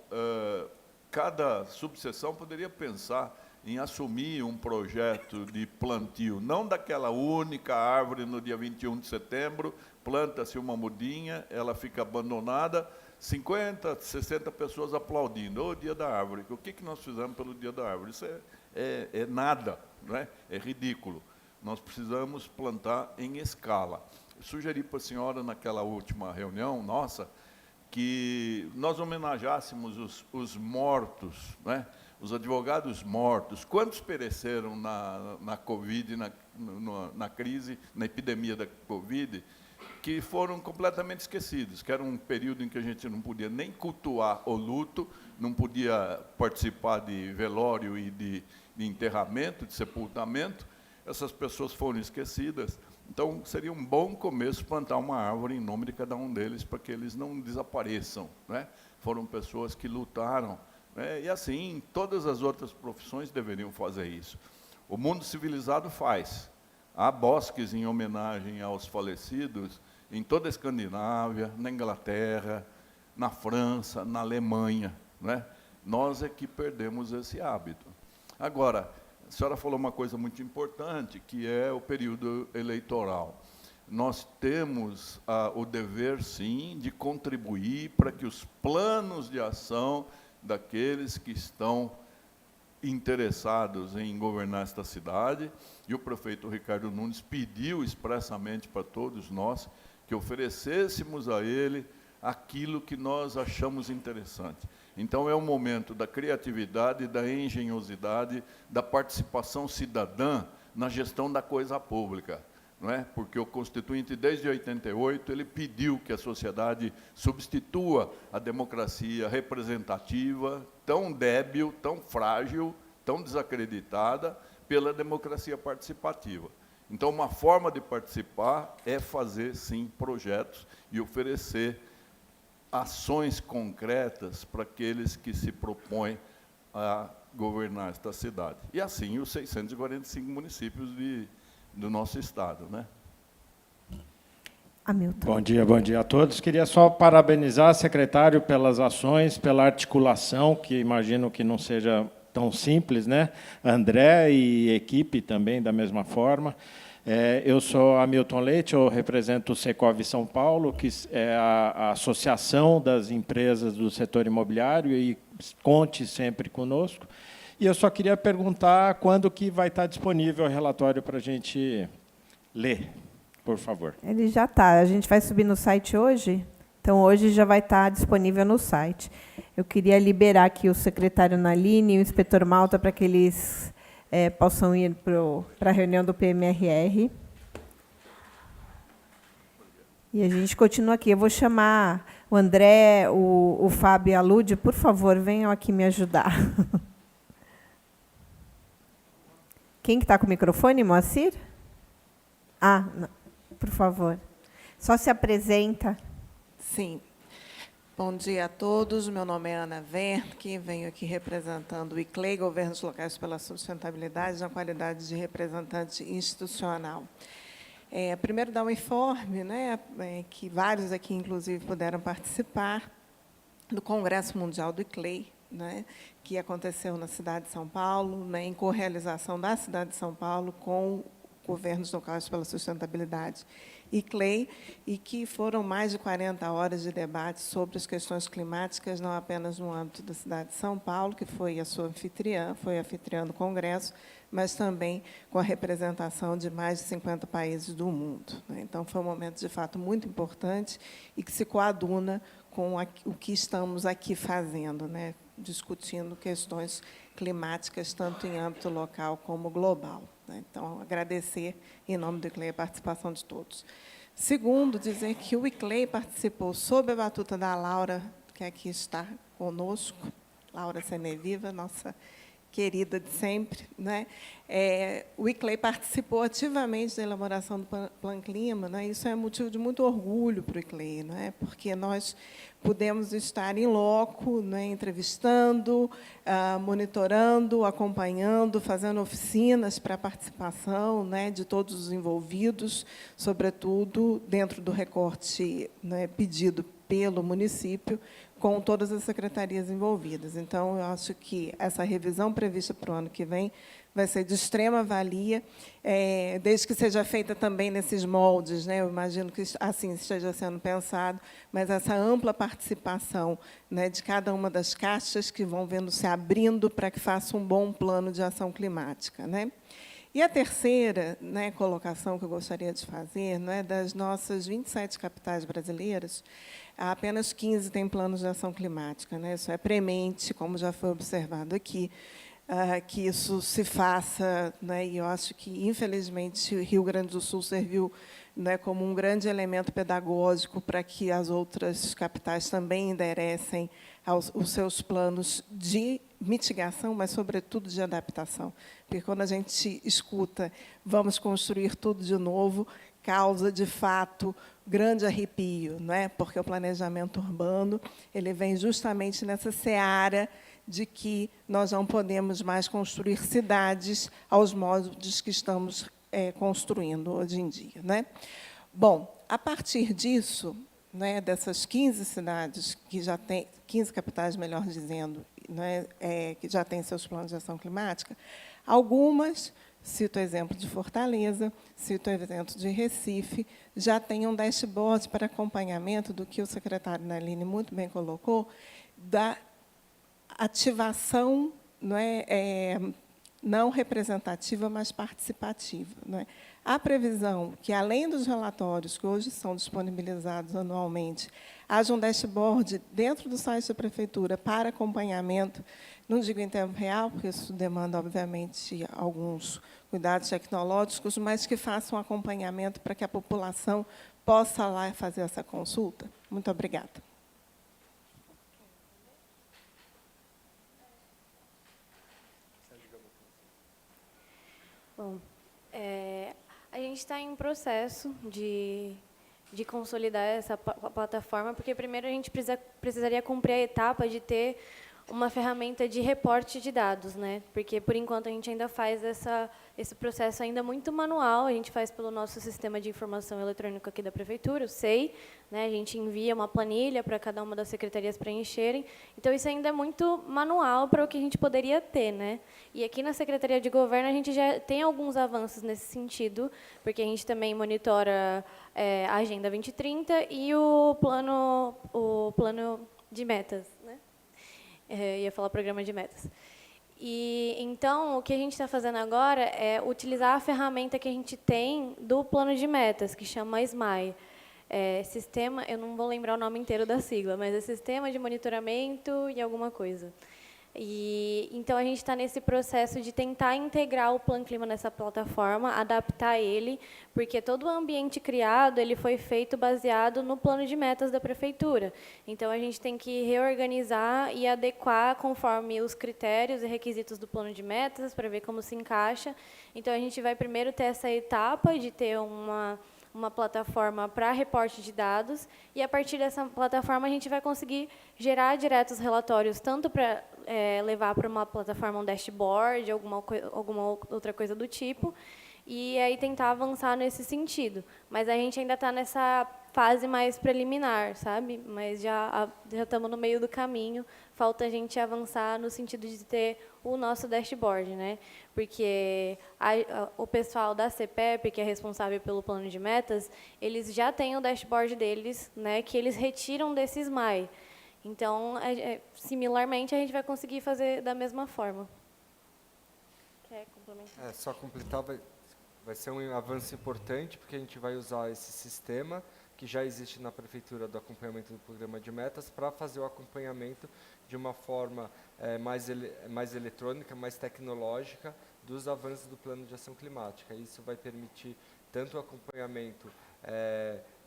cada subseção poderia pensar em assumir um projeto de plantio, não daquela única árvore no dia 21 de setembro, planta-se uma mudinha, ela fica abandonada, 50, 60 pessoas aplaudindo, o dia da árvore. O que nós fizemos pelo dia da árvore? Isso é nada, não é? É ridículo. Nós precisamos plantar em escala. Eu sugeri para a senhora, naquela última reunião nossa, que nós homenageássemos os mortos, né? os advogados mortos, quantos pereceram na Covid, na crise, na epidemia da Covid, que foram completamente esquecidos, que era um período em que a gente não podia nem cultuar o luto, não podia participar de velório e de enterramento, de sepultamento. Essas pessoas foram esquecidas. Então, seria um bom começo plantar uma árvore em nome de cada um deles, para que eles não desapareçam, né? Foram pessoas que lutaram, né? E assim, todas as outras profissões deveriam fazer isso. O mundo civilizado faz. Há bosques em homenagem aos falecidos em toda a Escandinávia, na Inglaterra, na França, na Alemanha, né? Nós é que perdemos esse hábito. Agora, a senhora falou uma coisa muito importante, que é o período eleitoral. Nós temos o dever, sim, de contribuir para que os planos de ação daqueles que estão interessados em governar esta cidade, e o prefeito Ricardo Nunes pediu expressamente para todos nós que oferecêssemos a ele aquilo que nós achamos interessante. Então, é o momento da criatividade, da engenhosidade, da participação cidadã na gestão da coisa pública, não é? Porque o Constituinte, desde 88, ele pediu que a sociedade substitua a democracia representativa, tão débil, tão frágil, tão desacreditada, pela democracia participativa. Então, uma forma de participar é fazer, sim, projetos e oferecer ações concretas para aqueles que se propõem a governar esta cidade. E assim os 645 municípios do nosso estado, né? Hamilton. Bom dia a todos. Queria só parabenizar, secretário, pelas ações, pela articulação, que imagino que não seja tão simples, né? André e equipe também, da mesma forma. Eu sou Hamilton Leite, eu represento o Secov São Paulo, que é a associação das empresas do setor imobiliário, e conte sempre conosco. E eu só queria perguntar quando que vai estar disponível o relatório para a gente ler, por favor. Ele já está. A gente vai subir no site hoje, então hoje já vai estar disponível no site. Eu queria liberar aqui o secretário Naline e o inspetor Malta para que eles possam ir para a reunião do PMRR. E a gente continua aqui. Eu vou chamar o André, o Fábio e a Lúdia. Por favor, venham aqui me ajudar. Quem que está com o microfone, Moacir? Não, por favor. Só se apresenta. Sim. Bom dia a todos. Meu nome é Ana Verck, venho aqui representando o ICLEI, Governos Locais pela Sustentabilidade, na qualidade de representante institucional. Primeiro, dar um informe, né, que vários aqui, inclusive, puderam participar do Congresso Mundial do ICLEI, né, que aconteceu na cidade de São Paulo, né, em correalização da cidade de São Paulo com Governos Locais pela Sustentabilidade ICLEI, e que foram mais de 40 horas de debate sobre as questões climáticas, não apenas no âmbito da cidade de São Paulo, que foi a sua anfitriã, foi anfitriã do Congresso, mas também com a representação de mais de 50 países do mundo. Então, foi um momento, de fato, muito importante e que se coaduna com o que estamos aqui fazendo, né, discutindo questões climáticas, tanto em âmbito local como global. Então, agradecer, em nome do ICLEI, a participação de todos. Segundo, dizer que o ICLEI participou, sob a batuta da Laura, que aqui está conosco, Laura Seneviva, nossa querida de sempre, né? O ICLEI participou ativamente da elaboração do Plano Clima, né? Isso é motivo de muito orgulho para o ICLEI, não é? Porque nós pudemos estar em loco, né, entrevistando, monitorando, acompanhando, fazendo oficinas para a participação, né, de todos os envolvidos, sobretudo dentro do recorte, né, pedido pelo município, com todas as secretarias envolvidas. Então, eu acho que essa revisão prevista para o ano que vem vai ser de extrema valia, desde que seja feita também nesses moldes, né? Eu imagino que assim esteja sendo pensado, mas essa ampla participação, né, de cada uma das caixas que vão vendo se abrindo para que faça um bom plano de ação climática, né? E a terceira, né, colocação que eu gostaria de fazer, né, das nossas 27 capitais brasileiras, apenas 15 têm planos de ação climática, né? Isso é premente, como já foi observado aqui, que isso se faça, né? E eu acho que, infelizmente, o Rio Grande do Sul serviu, né, como um grande elemento pedagógico para que as outras capitais também enderecem os seus planos de mitigação, mas, sobretudo, de adaptação. Porque, quando a gente escuta vamos construir tudo de novo, causa, de fato, grande arrepio, não é? Porque o planejamento urbano ele vem justamente nessa seara de que nós não podemos mais construir cidades aos moldes que estamos construindo hoje em dia, né? Bom, a partir disso, né, dessas 15 cidades que já têm, 15 capitais, melhor dizendo, né, que já têm seus planos de ação climática, algumas, cito o exemplo de Fortaleza, cito o exemplo de Recife, já têm um dashboard para acompanhamento do que o secretário Naline muito bem colocou, da ativação, não é, não representativa, mas participativa, não é? A previsão que, além dos relatórios que hoje são disponibilizados anualmente, haja um dashboard dentro do site da Prefeitura para acompanhamento, não digo em tempo real, porque isso demanda, obviamente, alguns cuidados tecnológicos, mas que faça um acompanhamento para que a população possa lá fazer essa consulta. Muito obrigada. Bom, a gente está em processo de consolidar essa plataforma, porque, primeiro, a gente precisaria cumprir a etapa de ter uma ferramenta de reporte de dados, né? Porque, por enquanto, a gente ainda faz esse processo ainda muito manual, a gente faz pelo nosso sistema de informação eletrônica aqui da Prefeitura, o SEI, né? A gente envia uma planilha para cada uma das secretarias preencherem, então isso ainda é muito manual para o que a gente poderia ter, né? E aqui na Secretaria de Governo a gente já tem alguns avanços nesse sentido, porque a gente também monitora a Agenda 2030 e o plano de metas, né? Ia falar programa de metas. E, então, o que a gente está fazendo agora é utilizar a ferramenta que a gente tem do plano de metas, que chama SMAI. Sistema, eu não vou lembrar o nome inteiro da sigla, mas é Sistema de Monitoramento e alguma coisa. E, então, a gente está nesse processo de tentar integrar o Plano Clima nessa plataforma, adaptar ele, porque todo o ambiente criado ele foi feito baseado no plano de metas da Prefeitura. Então, a gente tem que reorganizar e adequar conforme os critérios e requisitos do plano de metas, para ver como se encaixa. Então, a gente vai primeiro ter essa etapa de ter uma plataforma para reporte de dados, e, a partir dessa plataforma, a gente vai conseguir gerar direto os relatórios, tanto para levar para uma plataforma, um dashboard, alguma outra coisa do tipo, e aí tentar avançar nesse sentido. Mas a gente ainda está nessa fase mais preliminar, sabe? Mas já estamos no meio do caminho, falta a gente avançar no sentido de ter o nosso dashboard, né? Porque o pessoal da CPEP, que é responsável pelo plano de metas, eles já têm o dashboard deles, né, que eles retiram desse SMAI. Então, similarmente, a gente vai conseguir fazer da mesma forma. Quer complementar? Só completar, vai ser um avanço importante, porque a gente vai usar esse sistema que já existe na Prefeitura do acompanhamento do programa de metas para fazer o acompanhamento de uma forma mais eletrônica, mais tecnológica dos avanços do Plano de Ação Climática. Isso vai permitir tanto o acompanhamento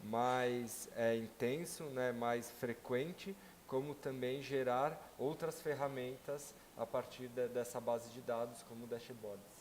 mais intenso, né, mais frequente, como também gerar outras ferramentas a partir dessa base de dados, como dashboards.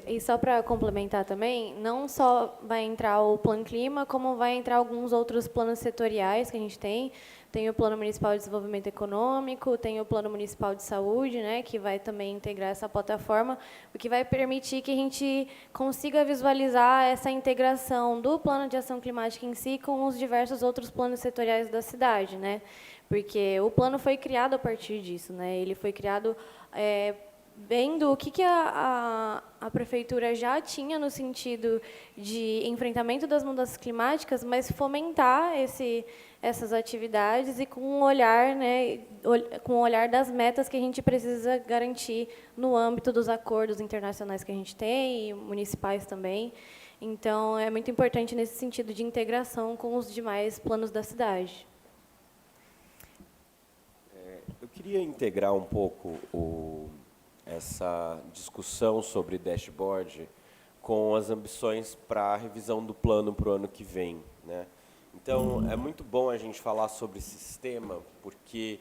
E só para complementar também, não só vai entrar o Plano Clima, como vai entrar alguns outros planos setoriais que a gente tem. Tem o Plano Municipal de Desenvolvimento Econômico, tem o Plano Municipal de Saúde, né, que vai também integrar essa plataforma, o que vai permitir que a gente consiga visualizar essa integração do Plano de Ação Climática em si com os diversos outros planos setoriais da cidade, né? Porque o plano foi criado a partir disso, né? Ele foi criado vendo o que a prefeitura já tinha no sentido de enfrentamento das mudanças climáticas, mas fomentar essas atividades e com um olhar, né, com o olhar das metas que a gente precisa garantir no âmbito dos acordos internacionais que a gente tem, e municipais também. Então, é muito importante nesse sentido de integração com os demais planos da cidade. Eu queria integrar um pouco essa discussão sobre dashboard com as ambições para a revisão do plano para o ano que vem, né? Então, é muito bom a gente falar sobre sistema, porque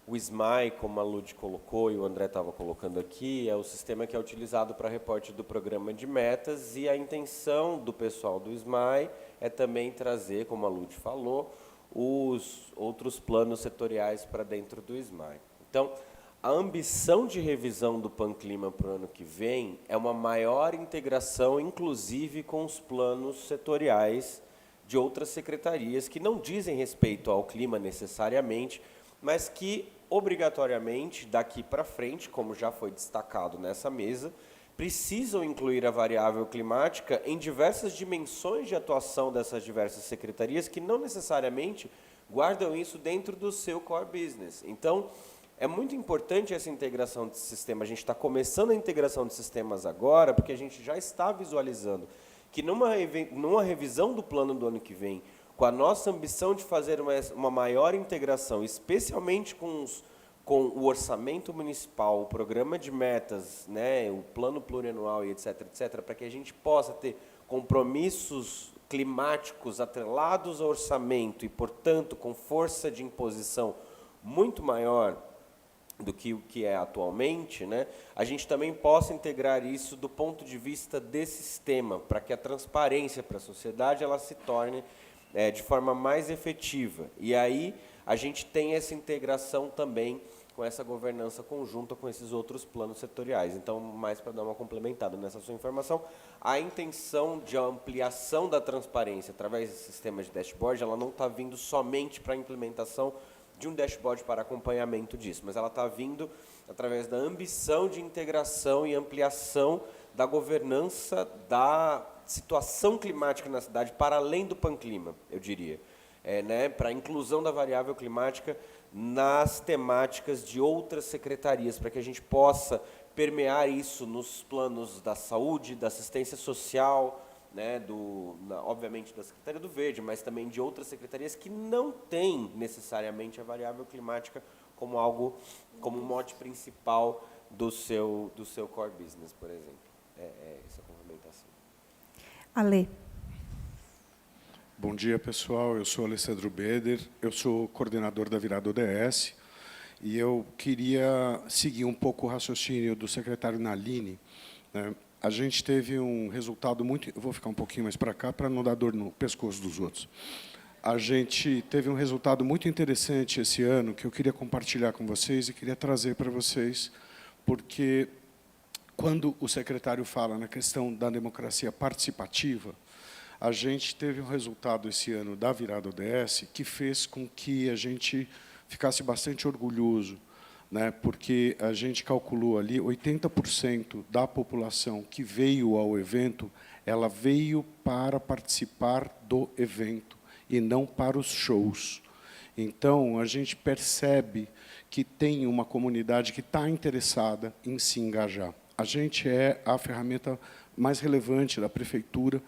o SMAI, como a Lud colocou e o André estava colocando aqui, é o sistema que é utilizado para reporte do programa de metas, e a intenção do pessoal do SMAI é também trazer, como a Lud falou, os outros planos setoriais para dentro do SMAI. Então, a ambição de revisão do PAN-Clima para o ano que vem é uma maior integração, inclusive com os planos setoriais de outras secretarias que não dizem respeito ao clima necessariamente, mas que, obrigatoriamente, daqui para frente, como já foi destacado nessa mesa, precisam incluir a variável climática em diversas dimensões de atuação dessas diversas secretarias que não necessariamente guardam isso dentro do seu core business. Então, é muito importante essa integração de sistema. A gente está começando a integração de sistemas agora, porque a gente já está visualizando que numa revisão do plano do ano que vem, com a nossa ambição de fazer uma maior integração, especialmente com o orçamento municipal, o programa de metas, né, o plano plurianual e etc., para que a gente possa ter compromissos climáticos atrelados ao orçamento e, portanto, com força de imposição muito maior do que o que é atualmente, né, a gente também possa integrar isso do ponto de vista desse sistema, para que a transparência para a sociedade ela se torne de forma mais efetiva. E aí a gente tem essa integração também com essa governança conjunta com esses outros planos setoriais. Então, mais para dar uma complementada nessa sua informação, a intenção de ampliação da transparência através desse sistema de dashboard, ela não está vindo somente para a implementação de um dashboard para acompanhamento disso, mas ela está vindo através da ambição de integração e ampliação da governança da situação climática na cidade, para além do PAN-Clima, eu diria. Né, para a inclusão da variável climática nas temáticas de outras secretarias, para que a gente possa permear isso nos planos da saúde, da assistência social, né, obviamente da Secretaria do Verde, mas também de outras secretarias que não têm necessariamente a variável climática como algo, como mote principal do seu core business, por exemplo. Essa complementação. Ale. Bom dia, pessoal. Eu sou Alessandro Beder, eu sou coordenador da Virada ODS, e eu queria seguir um pouco o raciocínio do secretário Naline, né? A gente teve um resultado muito... Eu vou ficar um pouquinho mais para cá, para não dar dor no pescoço dos outros. A gente teve um resultado muito interessante esse ano, que eu queria compartilhar com vocês e queria trazer para vocês, porque quando o secretário fala na questão da democracia participativa, a gente teve um resultado esse ano da Virada ODS que fez com que a gente ficasse bastante orgulhoso, né, porque a gente calculou ali 80% da população que veio ao evento, ela veio para participar do evento e não para os shows. Então, a gente percebe que tem uma comunidade que está interessada em se engajar. A gente é a ferramenta mais relevante da prefeitura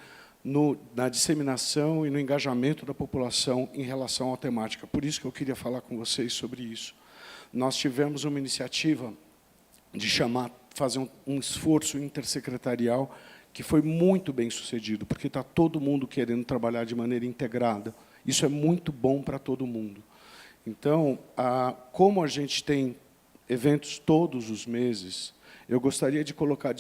na disseminação e no engajamento da população em relação à temática. Por isso que eu queria falar com vocês sobre isso. Nós tivemos uma iniciativa de fazer um esforço intersecretarial que foi muito bem sucedido, porque está todo mundo querendo trabalhar de maneira integrada. Isso é muito bom para todo mundo. Então, como a gente tem eventos todos os meses, eu gostaria de colocar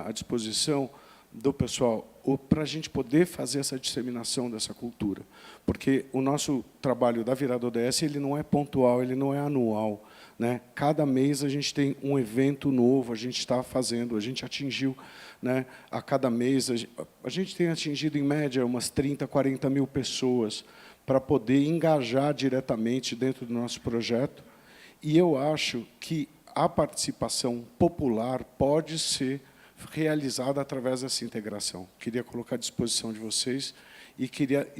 à disposição do pessoal para a gente poder fazer essa disseminação dessa cultura. Porque o nosso trabalho da Virada ODS ele não é pontual, ele não é anual, né? Cada mês a gente tem um evento novo, a gente está fazendo, a gente atingiu, né, a cada mês, a gente tem atingido, em média, umas 30, 40 mil pessoas para poder engajar diretamente dentro do nosso projeto. E eu acho que a participação popular pode ser realizada através dessa integração. Queria colocar à disposição de vocês e queria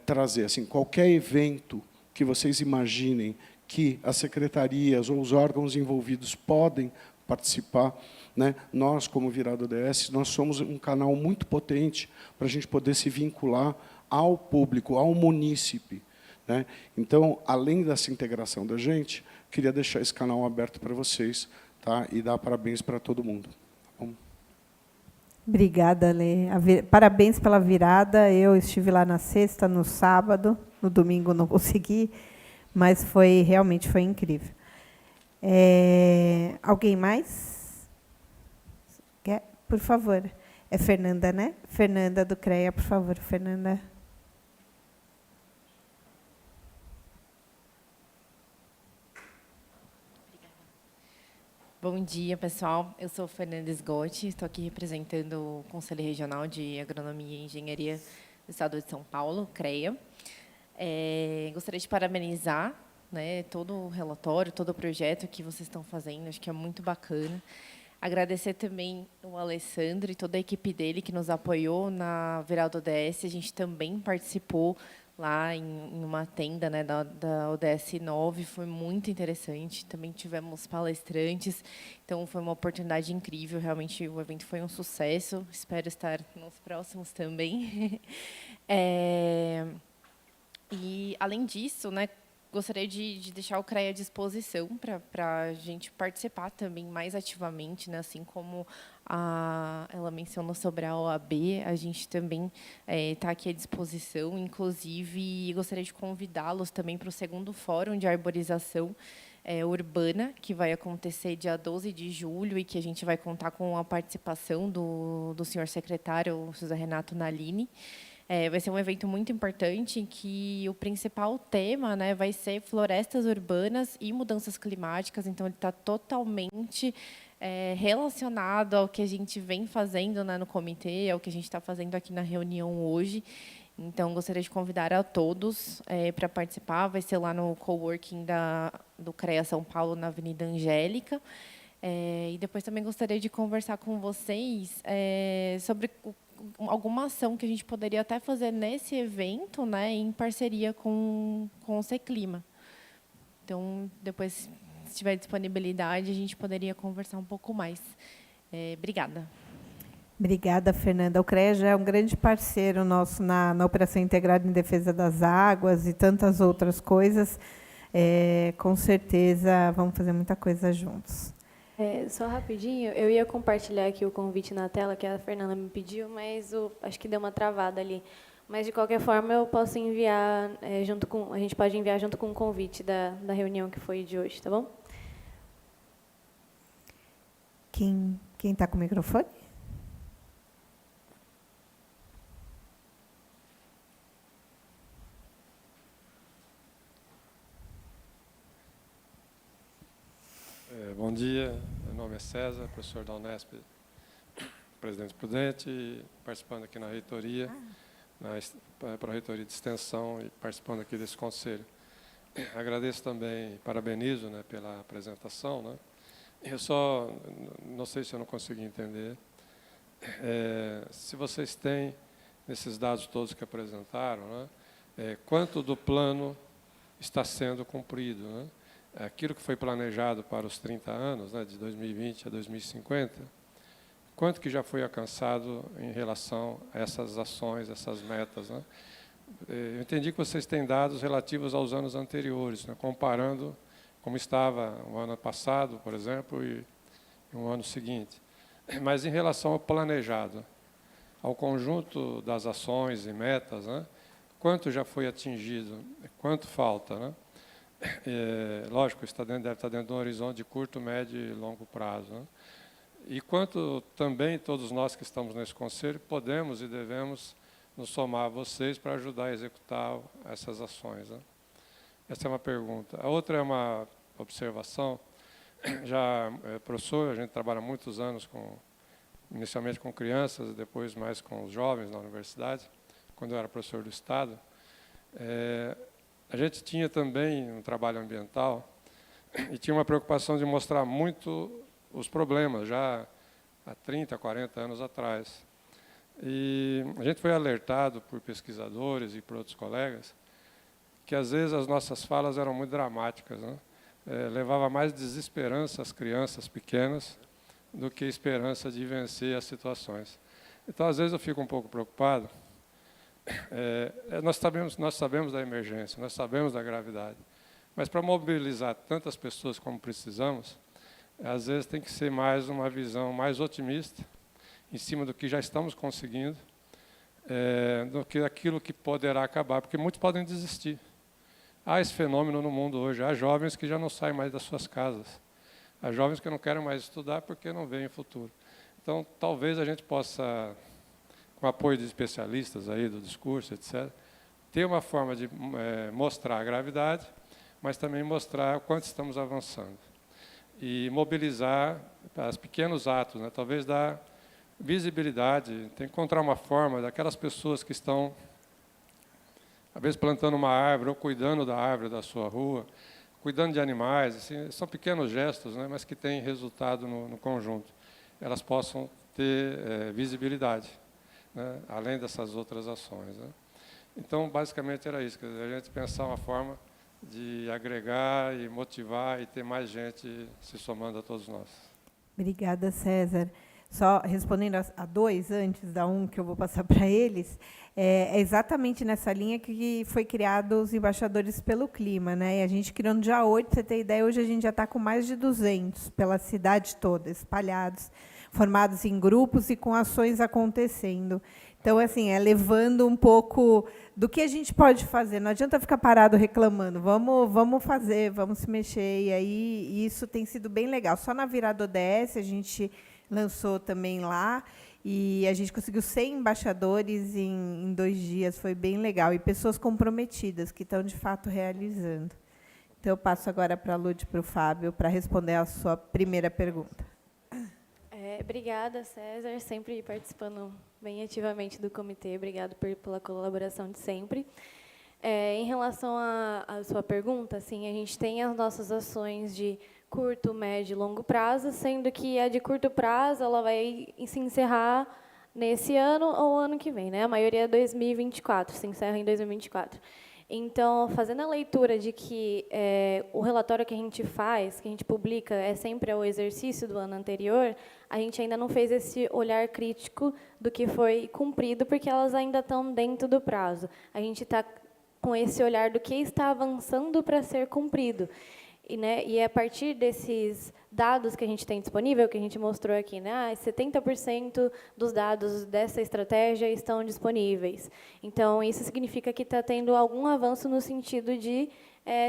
trazer assim, qualquer evento que vocês imaginem que as secretarias ou os órgãos envolvidos podem participar, né? Nós, como Virada ODS, nós somos um canal muito potente para a gente poder se vincular ao público, ao munícipe, né? Então, além dessa integração da gente, queria deixar esse canal aberto para vocês, tá? E dar parabéns para todo mundo. Tá bom? Obrigada, Lê. Parabéns pela virada. Eu estive lá na sexta, no sábado, no domingo não consegui, mas realmente foi incrível. Alguém mais? Quer? Por favor. É Fernanda, né? Fernanda do CREA, por favor, Fernanda. Bom dia, pessoal. Eu sou Fernanda Esgotti, estou aqui representando o Conselho Regional de Agronomia e Engenharia do Estado de São Paulo, CREA. Gostaria de parabenizar, né, todo o relatório, todo o projeto que vocês estão fazendo, acho que é muito bacana. Agradecer também o Alessandro e toda a equipe dele que nos apoiou na Virada ODS. A gente também participou lá em uma tenda, né, da ODS 9, foi muito interessante. Também tivemos palestrantes, então foi uma oportunidade incrível. Realmente o evento foi um sucesso. Espero estar nos próximos também. E além disso, né, gostaria de deixar o CREA à disposição para a gente participar também mais ativamente, né? Assim como ela mencionou sobre a OAB, a gente também está aqui à disposição. Inclusive, gostaria de convidá-los também para o 2º Fórum de Arborização Urbana, que vai acontecer dia 12 de julho e que a gente vai contar com a participação do senhor secretário, José Renato Nalini. Vai ser um evento muito importante em que o principal tema, né, vai ser florestas urbanas e mudanças climáticas. Então, ele está totalmente relacionado ao que a gente vem fazendo, né, no comitê, ao que a gente está fazendo aqui na reunião hoje. Então, gostaria de convidar a todos para participar. Vai ser lá no coworking do CREA São Paulo, na Avenida Angélica. E depois também gostaria de conversar com vocês sobre alguma ação que a gente poderia até fazer nesse evento, né, em parceria com o Seclima. Então, depois, se tiver disponibilidade, a gente poderia conversar um pouco mais. Obrigada. Obrigada, Fernanda. O CREA já é um grande parceiro nosso na Operação Integrada em Defesa das Águas e tantas outras coisas. Com certeza, vamos fazer muita coisa juntos. Só rapidinho, eu ia compartilhar aqui o convite na tela, que a Fernanda me pediu, mas acho que deu uma travada ali. Mas, de qualquer forma, eu posso enviar, a gente pode enviar junto com o convite da reunião que foi de hoje, tá bom? Quem está com o microfone? Bom dia, meu nome é César, professor da Unesp, Presidente Prudente, participando aqui na reitoria, para a reitoria de extensão e participando aqui desse conselho. Agradeço também, parabenizo, né, pela apresentação, né. Eu só, não sei se eu não consegui entender, se vocês têm, nesses dados todos que apresentaram, né, quanto do plano está sendo cumprido, né? Aquilo que foi planejado para os 30 anos, né, de 2020 a 2050, quanto que já foi alcançado em relação a essas ações, essas metas, né? Eu entendi que vocês têm dados relativos aos anos anteriores, né, comparando como estava o ano passado, por exemplo, e o ano seguinte. Mas em relação ao planejado, ao conjunto das ações e metas, né, quanto já foi atingido, quanto falta, né? Lógico, deve estar dentro de um horizonte de curto, médio e longo prazo, né? E quanto também todos nós que estamos nesse conselho podemos e devemos nos somar a vocês para ajudar a executar essas ações, né? Essa é uma pergunta. A outra é uma observação. Já, professor, a gente trabalha há muitos anos, inicialmente com crianças, e depois mais com os jovens na universidade, quando eu era professor do Estado. A gente tinha também um trabalho ambiental e tinha uma preocupação de mostrar muito os problemas, já há 30, 40 anos atrás. E a gente foi alertado por pesquisadores e por outros colegas que, às vezes, as nossas falas eram muito dramáticas, né? Levava mais desesperança às crianças pequenas do que esperança de vencer as situações. Então, às vezes, eu fico um pouco preocupado. Nós sabemos da emergência, nós sabemos da gravidade, mas para mobilizar tantas pessoas como precisamos, às vezes tem que ser mais uma visão mais otimista, em cima do que já estamos conseguindo, do que aquilo que poderá acabar, porque muitos podem desistir. Há esse fenômeno no mundo hoje, há jovens que já não saem mais das suas casas, há jovens que não querem mais estudar porque não veem o futuro. Então, talvez a gente possa, com o apoio de especialistas aí do discurso, etc., ter uma forma de mostrar a gravidade, mas também mostrar o quanto estamos avançando. E mobilizar os pequenos atos, né? Talvez dar visibilidade, tem que encontrar uma forma daquelas pessoas que estão, às vezes, plantando uma árvore ou cuidando da árvore da sua rua, cuidando de animais, assim, são pequenos gestos, né? Mas que têm resultado no conjunto. Elas possam ter visibilidade, né? Além dessas outras ações, né? Então, basicamente, era isso, quer dizer, a gente pensar uma forma de agregar e motivar e ter mais gente se somando a todos nós. Obrigada, César. Só respondendo a dois, antes da que eu vou passar para eles, é exatamente nessa linha que foi criado os embaixadores pelo clima, né? E a gente criou no dia 8, para você ter ideia, hoje a gente já está com mais de 200 pela cidade toda, espalhados, formados em grupos e com ações acontecendo. Então, assim, levando um pouco do que a gente pode fazer. Não adianta ficar parado reclamando. Vamos fazer, vamos se mexer. E aí isso tem sido bem legal. Só na virada ODS a gente lançou também lá e a gente conseguiu 100 embaixadores em 2 dias. Foi bem legal. E pessoas comprometidas que estão, de fato, realizando. Então, eu passo agora para a Lud e para o Fábio para responder a sua primeira pergunta. Obrigada, César, sempre participando bem ativamente do comitê. Obrigado pela colaboração de sempre. Em relação à sua pergunta, assim, a gente tem as nossas ações de curto, médio e longo prazo, sendo que a de curto prazo ela vai se encerrar nesse ano ou ano que vem, né? A maioria é 2024, se encerra em 2024. Então, fazendo a leitura de que o relatório que a gente faz, que a gente publica, é sempre o exercício do ano anterior, a gente ainda não fez esse olhar crítico do que foi cumprido, porque elas ainda estão dentro do prazo. A gente está com esse olhar do que está avançando para ser cumprido. E é a partir desses dados que a gente tem disponível, que a gente mostrou aqui, né? 70% dos dados dessa estratégia estão disponíveis. Então, isso significa que está tendo algum avanço no sentido de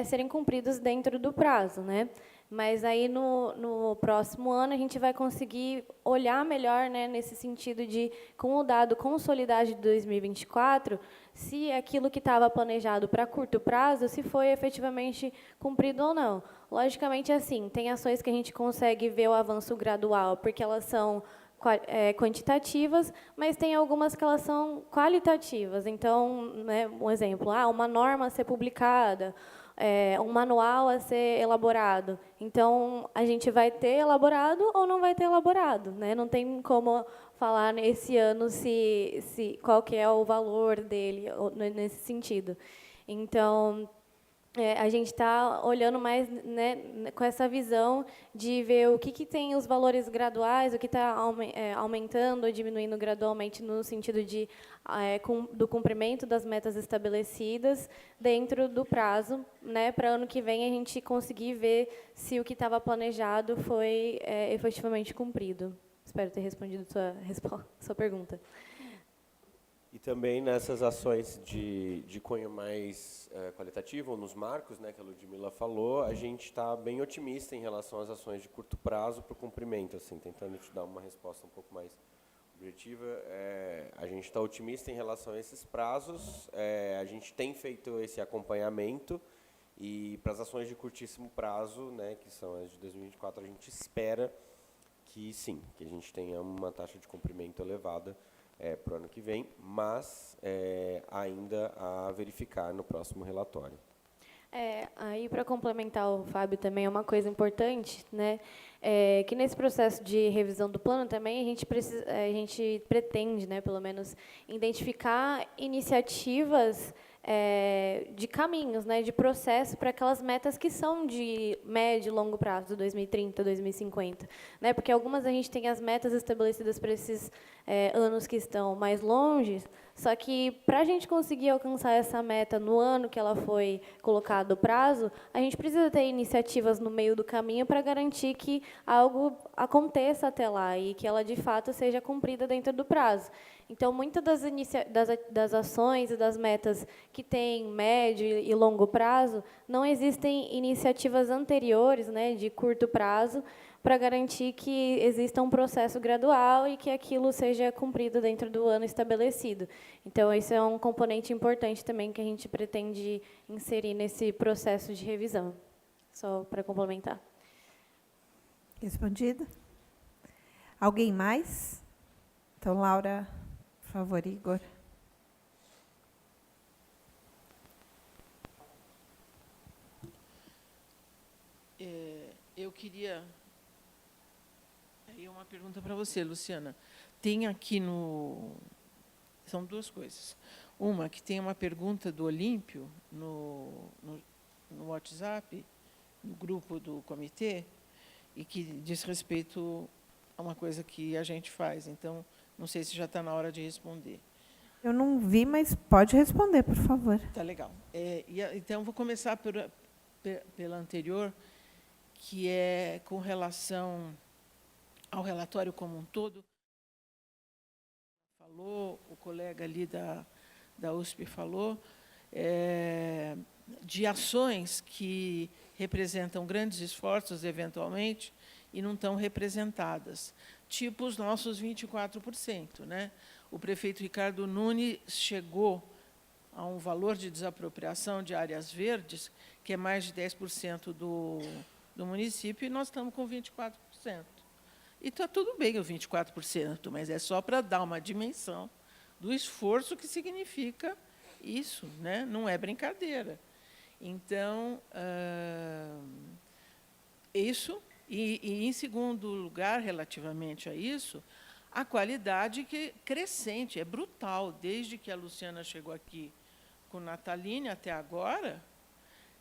serem cumpridos dentro do prazo, né? Mas aí, no próximo ano, a gente vai conseguir olhar melhor, né, nesse sentido de, com o dado consolidado de 2024, se aquilo que estava planejado para curto prazo, se foi efetivamente cumprido ou não. Logicamente, assim, tem ações que a gente consegue ver o avanço gradual, porque elas são quantitativas, mas tem algumas que elas são qualitativas. Então, né, um exemplo, uma norma a ser publicada, um manual a ser elaborado. Então, a gente vai ter elaborado ou não vai ter elaborado, né? Não tem como falar nesse ano qual que é o valor dele nesse sentido. Então, a gente está olhando mais, né, com essa visão de ver o que tem os valores graduais, o que está aumentando ou diminuindo gradualmente no sentido do cumprimento das metas estabelecidas dentro do prazo, né, para ano que vem a gente conseguir ver se o que estava planejado foi efetivamente cumprido. Espero ter respondido sua pergunta. E também nessas ações de cunho mais qualitativo, ou nos marcos, né, que a Ludmila falou, a gente está bem otimista em relação às ações de curto prazo para o cumprimento, assim, tentando te dar uma resposta um pouco mais objetiva. A gente está otimista em relação a esses prazos, a gente tem feito esse acompanhamento, e para as ações de curtíssimo prazo, né, que são as de 2024, a gente espera que sim, que a gente tenha uma taxa de cumprimento elevada para o ano que vem, mas ainda a verificar no próximo relatório. Aí para complementar o Fábio também é uma coisa importante, né? Que nesse processo de revisão do plano também a gente pretende, né, pelo menos, identificar iniciativas de caminhos, né, de processo para aquelas metas que são de médio e longo prazo, 2030, 2050, né? Porque algumas a gente tem as metas estabelecidas para esses anos que estão mais longe, só que para a gente conseguir alcançar essa meta no ano que ela foi colocado o prazo, a gente precisa ter iniciativas no meio do caminho para garantir que algo aconteça até lá e que ela de fato seja cumprida dentro do prazo. Então, muitas das ações e das metas que têm médio e longo prazo, não existem iniciativas anteriores, né, de curto prazo, para garantir que exista um processo gradual e que aquilo seja cumprido dentro do ano estabelecido. Então, esse é um componente importante também que a gente pretende inserir nesse processo de revisão. Só para complementar. Respondido? Alguém mais? Então, Laura, por favor, Igor. Eu queria... Aí uma pergunta para você, Luciana. Tem aqui no... São duas coisas. Uma, que tem uma pergunta do Olímpio no WhatsApp, no grupo do comitê, e que diz respeito a uma coisa que a gente faz. Então, não sei se já está na hora de responder. Eu não vi, mas pode responder, por favor. Tá legal. Então, vou começar pela anterior, que é com relação ao relatório como um todo. Falou, o colega ali da USP falou, de ações que representam grandes esforços, eventualmente, e não estão representadas, tipo os nossos 24%. Né? O prefeito Ricardo Nunes chegou a um valor de desapropriação de áreas verdes, que é mais de 10% do município, e nós estamos com 24%. E está tudo bem o 24%, mas é só para dar uma dimensão do esforço que significa isso, né? Não é brincadeira. Então, isso, e em segundo lugar, relativamente a isso, a qualidade crescente, é brutal. Desde que a Luciana chegou aqui com Nataline até agora,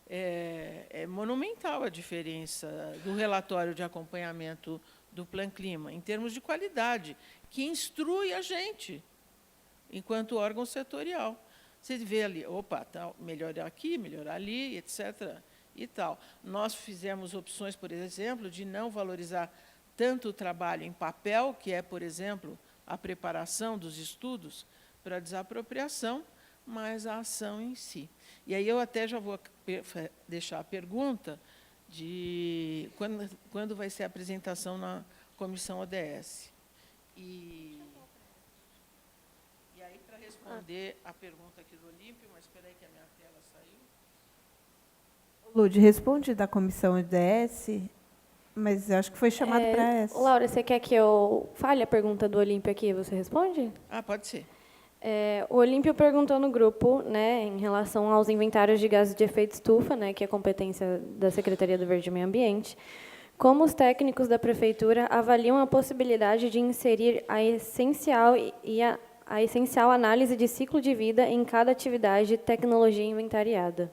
é monumental a diferença do relatório de acompanhamento do Plan Clima, em termos de qualidade, que instrui a gente, enquanto órgão setorial. Você vê ali, opa, tá, melhorar aqui, melhorar ali, etc. E tal. Nós fizemos opções, por exemplo, de não valorizar tanto o trabalho em papel, que é, por exemplo, a preparação dos estudos para a desapropriação, mas a ação em si. E aí eu até já vou deixar a pergunta de quando vai ser a apresentação na comissão ODS. E aí, para responder a pergunta aqui do Olímpio, mas espera aí que a minha tela saiu. Lud, responde da comissão ODS, mas eu acho que foi chamado para essa. Laura, você quer que eu fale a pergunta do Olímpio aqui e você responde? Pode ser. O Olímpio perguntou no grupo, né, em relação aos inventários de gases de efeito estufa, né, que é competência da Secretaria do Verde e Meio Ambiente, como os técnicos da Prefeitura avaliam a possibilidade de inserir a essencial análise de ciclo de vida em cada atividade de tecnologia inventariada.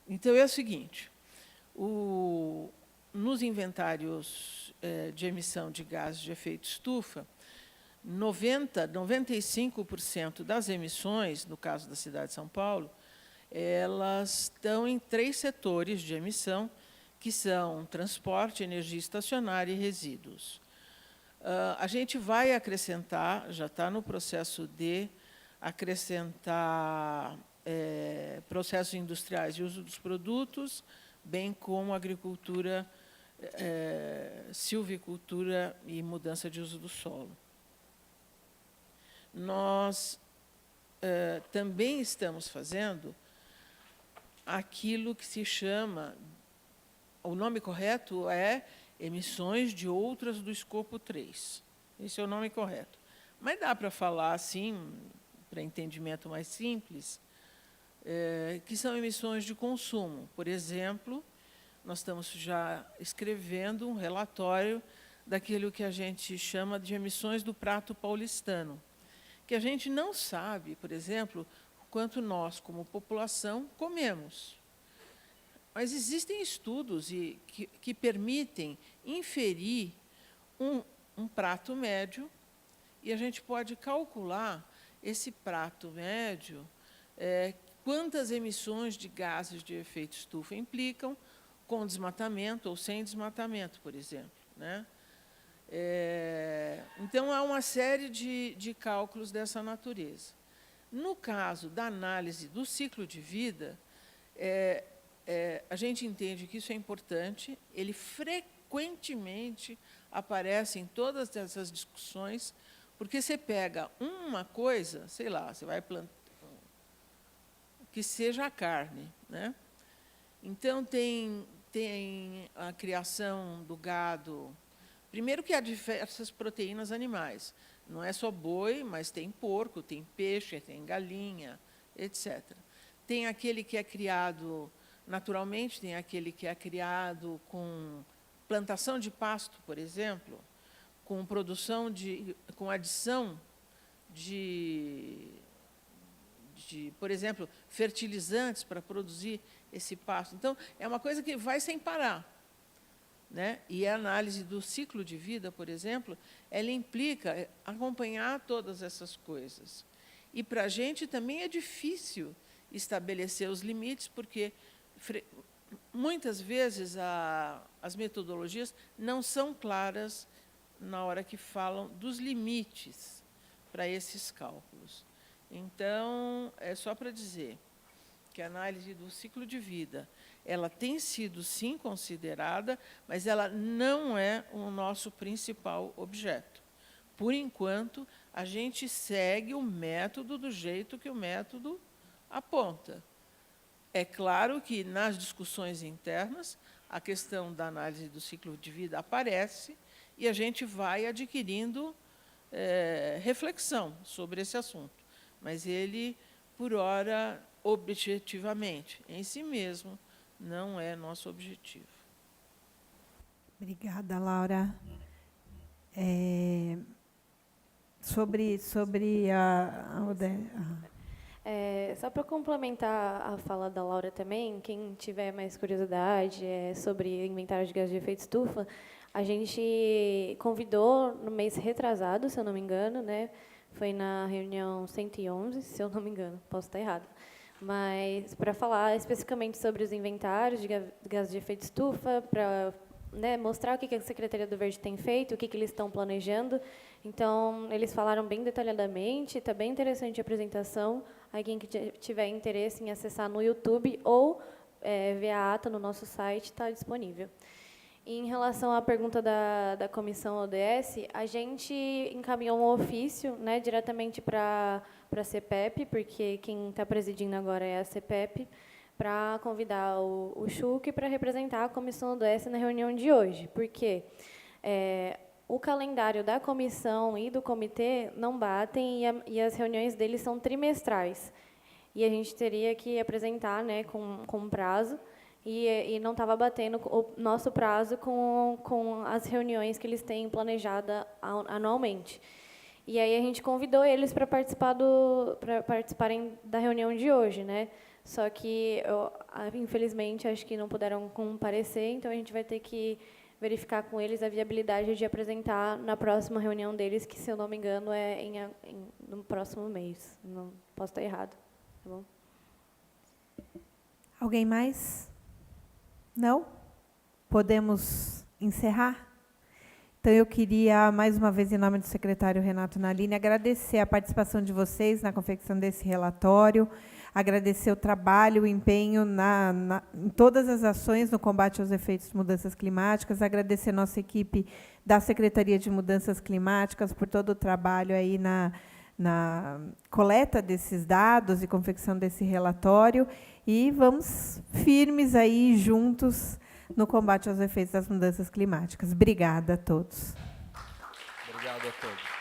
Então, é o seguinte, nos inventários de emissão de gases de efeito estufa, 95% das emissões, no caso da cidade de São Paulo, elas estão em 3 setores de emissão, que são transporte, energia estacionária e resíduos. A gente vai acrescentar, já está no processo de acrescentar processos industriais de uso dos produtos, bem como agricultura, silvicultura e mudança de uso do solo. Nós também estamos fazendo aquilo que se chama o nome correto é emissões de outras do escopo 3. Esse é o nome correto. Mas dá para falar assim, para entendimento mais simples, que são emissões de consumo. Por exemplo, nós estamos já escrevendo um relatório daquilo que a gente chama de emissões do prato paulistano, que a gente não sabe, por exemplo, quanto nós, como população, comemos. Mas existem estudos que permitem inferir um prato médio, e a gente pode calcular esse prato médio, quantas emissões de gases de efeito estufa implicam, com desmatamento ou sem desmatamento, por exemplo, né? Então, há uma série de cálculos dessa natureza. No caso da análise do ciclo de vida, a gente entende que isso é importante, ele frequentemente aparece em todas essas discussões, porque você pega uma coisa, sei lá, você vai plantar, que seja a carne, né? Então, tem a criação do gado. Primeiro que há diversas proteínas animais. Não é só boi, mas tem porco, tem peixe, tem galinha, etc. Tem aquele que é criado naturalmente, tem aquele que é criado com plantação de pasto, por exemplo, com produção com adição de, por exemplo, fertilizantes para produzir esse pasto. Então, é uma coisa que vai sem parar, né? E a análise do ciclo de vida, por exemplo, ela implica acompanhar todas essas coisas. E, para a gente, também é difícil estabelecer os limites, porque, muitas vezes, as metodologias não são claras na hora que falam dos limites para esses cálculos. Então, é só para dizer que a análise do ciclo de vida, ela tem sido, sim, considerada, mas ela não é o nosso principal objeto. Por enquanto, a gente segue o método do jeito que o método aponta. É claro que, nas discussões internas, a questão da análise do ciclo de vida aparece e a gente vai adquirindo reflexão sobre esse assunto. Mas ele, por ora, objetivamente, em si mesmo, não é nosso objetivo. Obrigada, Laura. Sobre a só para complementar a fala da Laura também, quem tiver mais curiosidade sobre inventário de gases de efeito estufa, a gente convidou no mês retrasado, se eu não me engano, né? Foi na reunião 111, se eu não me engano, posso estar errado. Mas para falar especificamente sobre os inventários de gases de efeito estufa, para mostrar o que a Secretaria do Verde tem feito, o que eles estão planejando. Então, eles falaram bem detalhadamente, está bem interessante a apresentação. Aí, quem tiver interesse em acessar no YouTube ou ver a ata no nosso site, está disponível. E, em relação à pergunta da Comissão ODS, a gente encaminhou um ofício diretamente para a CEPEP, porque quem está presidindo agora é a CEPEP, para convidar o Chuc para representar a Comissão ODS na reunião de hoje. Porque o calendário da comissão e do comitê não batem e as reuniões deles são trimestrais. E a gente teria que apresentar com prazo, e não estava batendo o nosso prazo com as reuniões que eles têm planejada anualmente. E aí a gente convidou eles para participarem da reunião de hoje, né? Só que, infelizmente, acho que não puderam comparecer, então a gente vai ter que verificar com eles a viabilidade de apresentar na próxima reunião deles, que, se eu não me engano, é no próximo mês. Não posso estar errado, tá bom? Alguém mais? Não? Podemos encerrar? Então, eu queria, mais uma vez, em nome do secretário Renato Nalini, agradecer a participação de vocês na confecção desse relatório, agradecer o trabalho, o empenho em todas as ações no combate aos efeitos de mudanças climáticas, agradecer a nossa equipe da Secretaria de Mudanças Climáticas por todo o trabalho aí na coleta desses dados e confecção desse relatório, e vamos firmes aí juntos no combate aos efeitos das mudanças climáticas. Obrigada a todos. Obrigado a todos.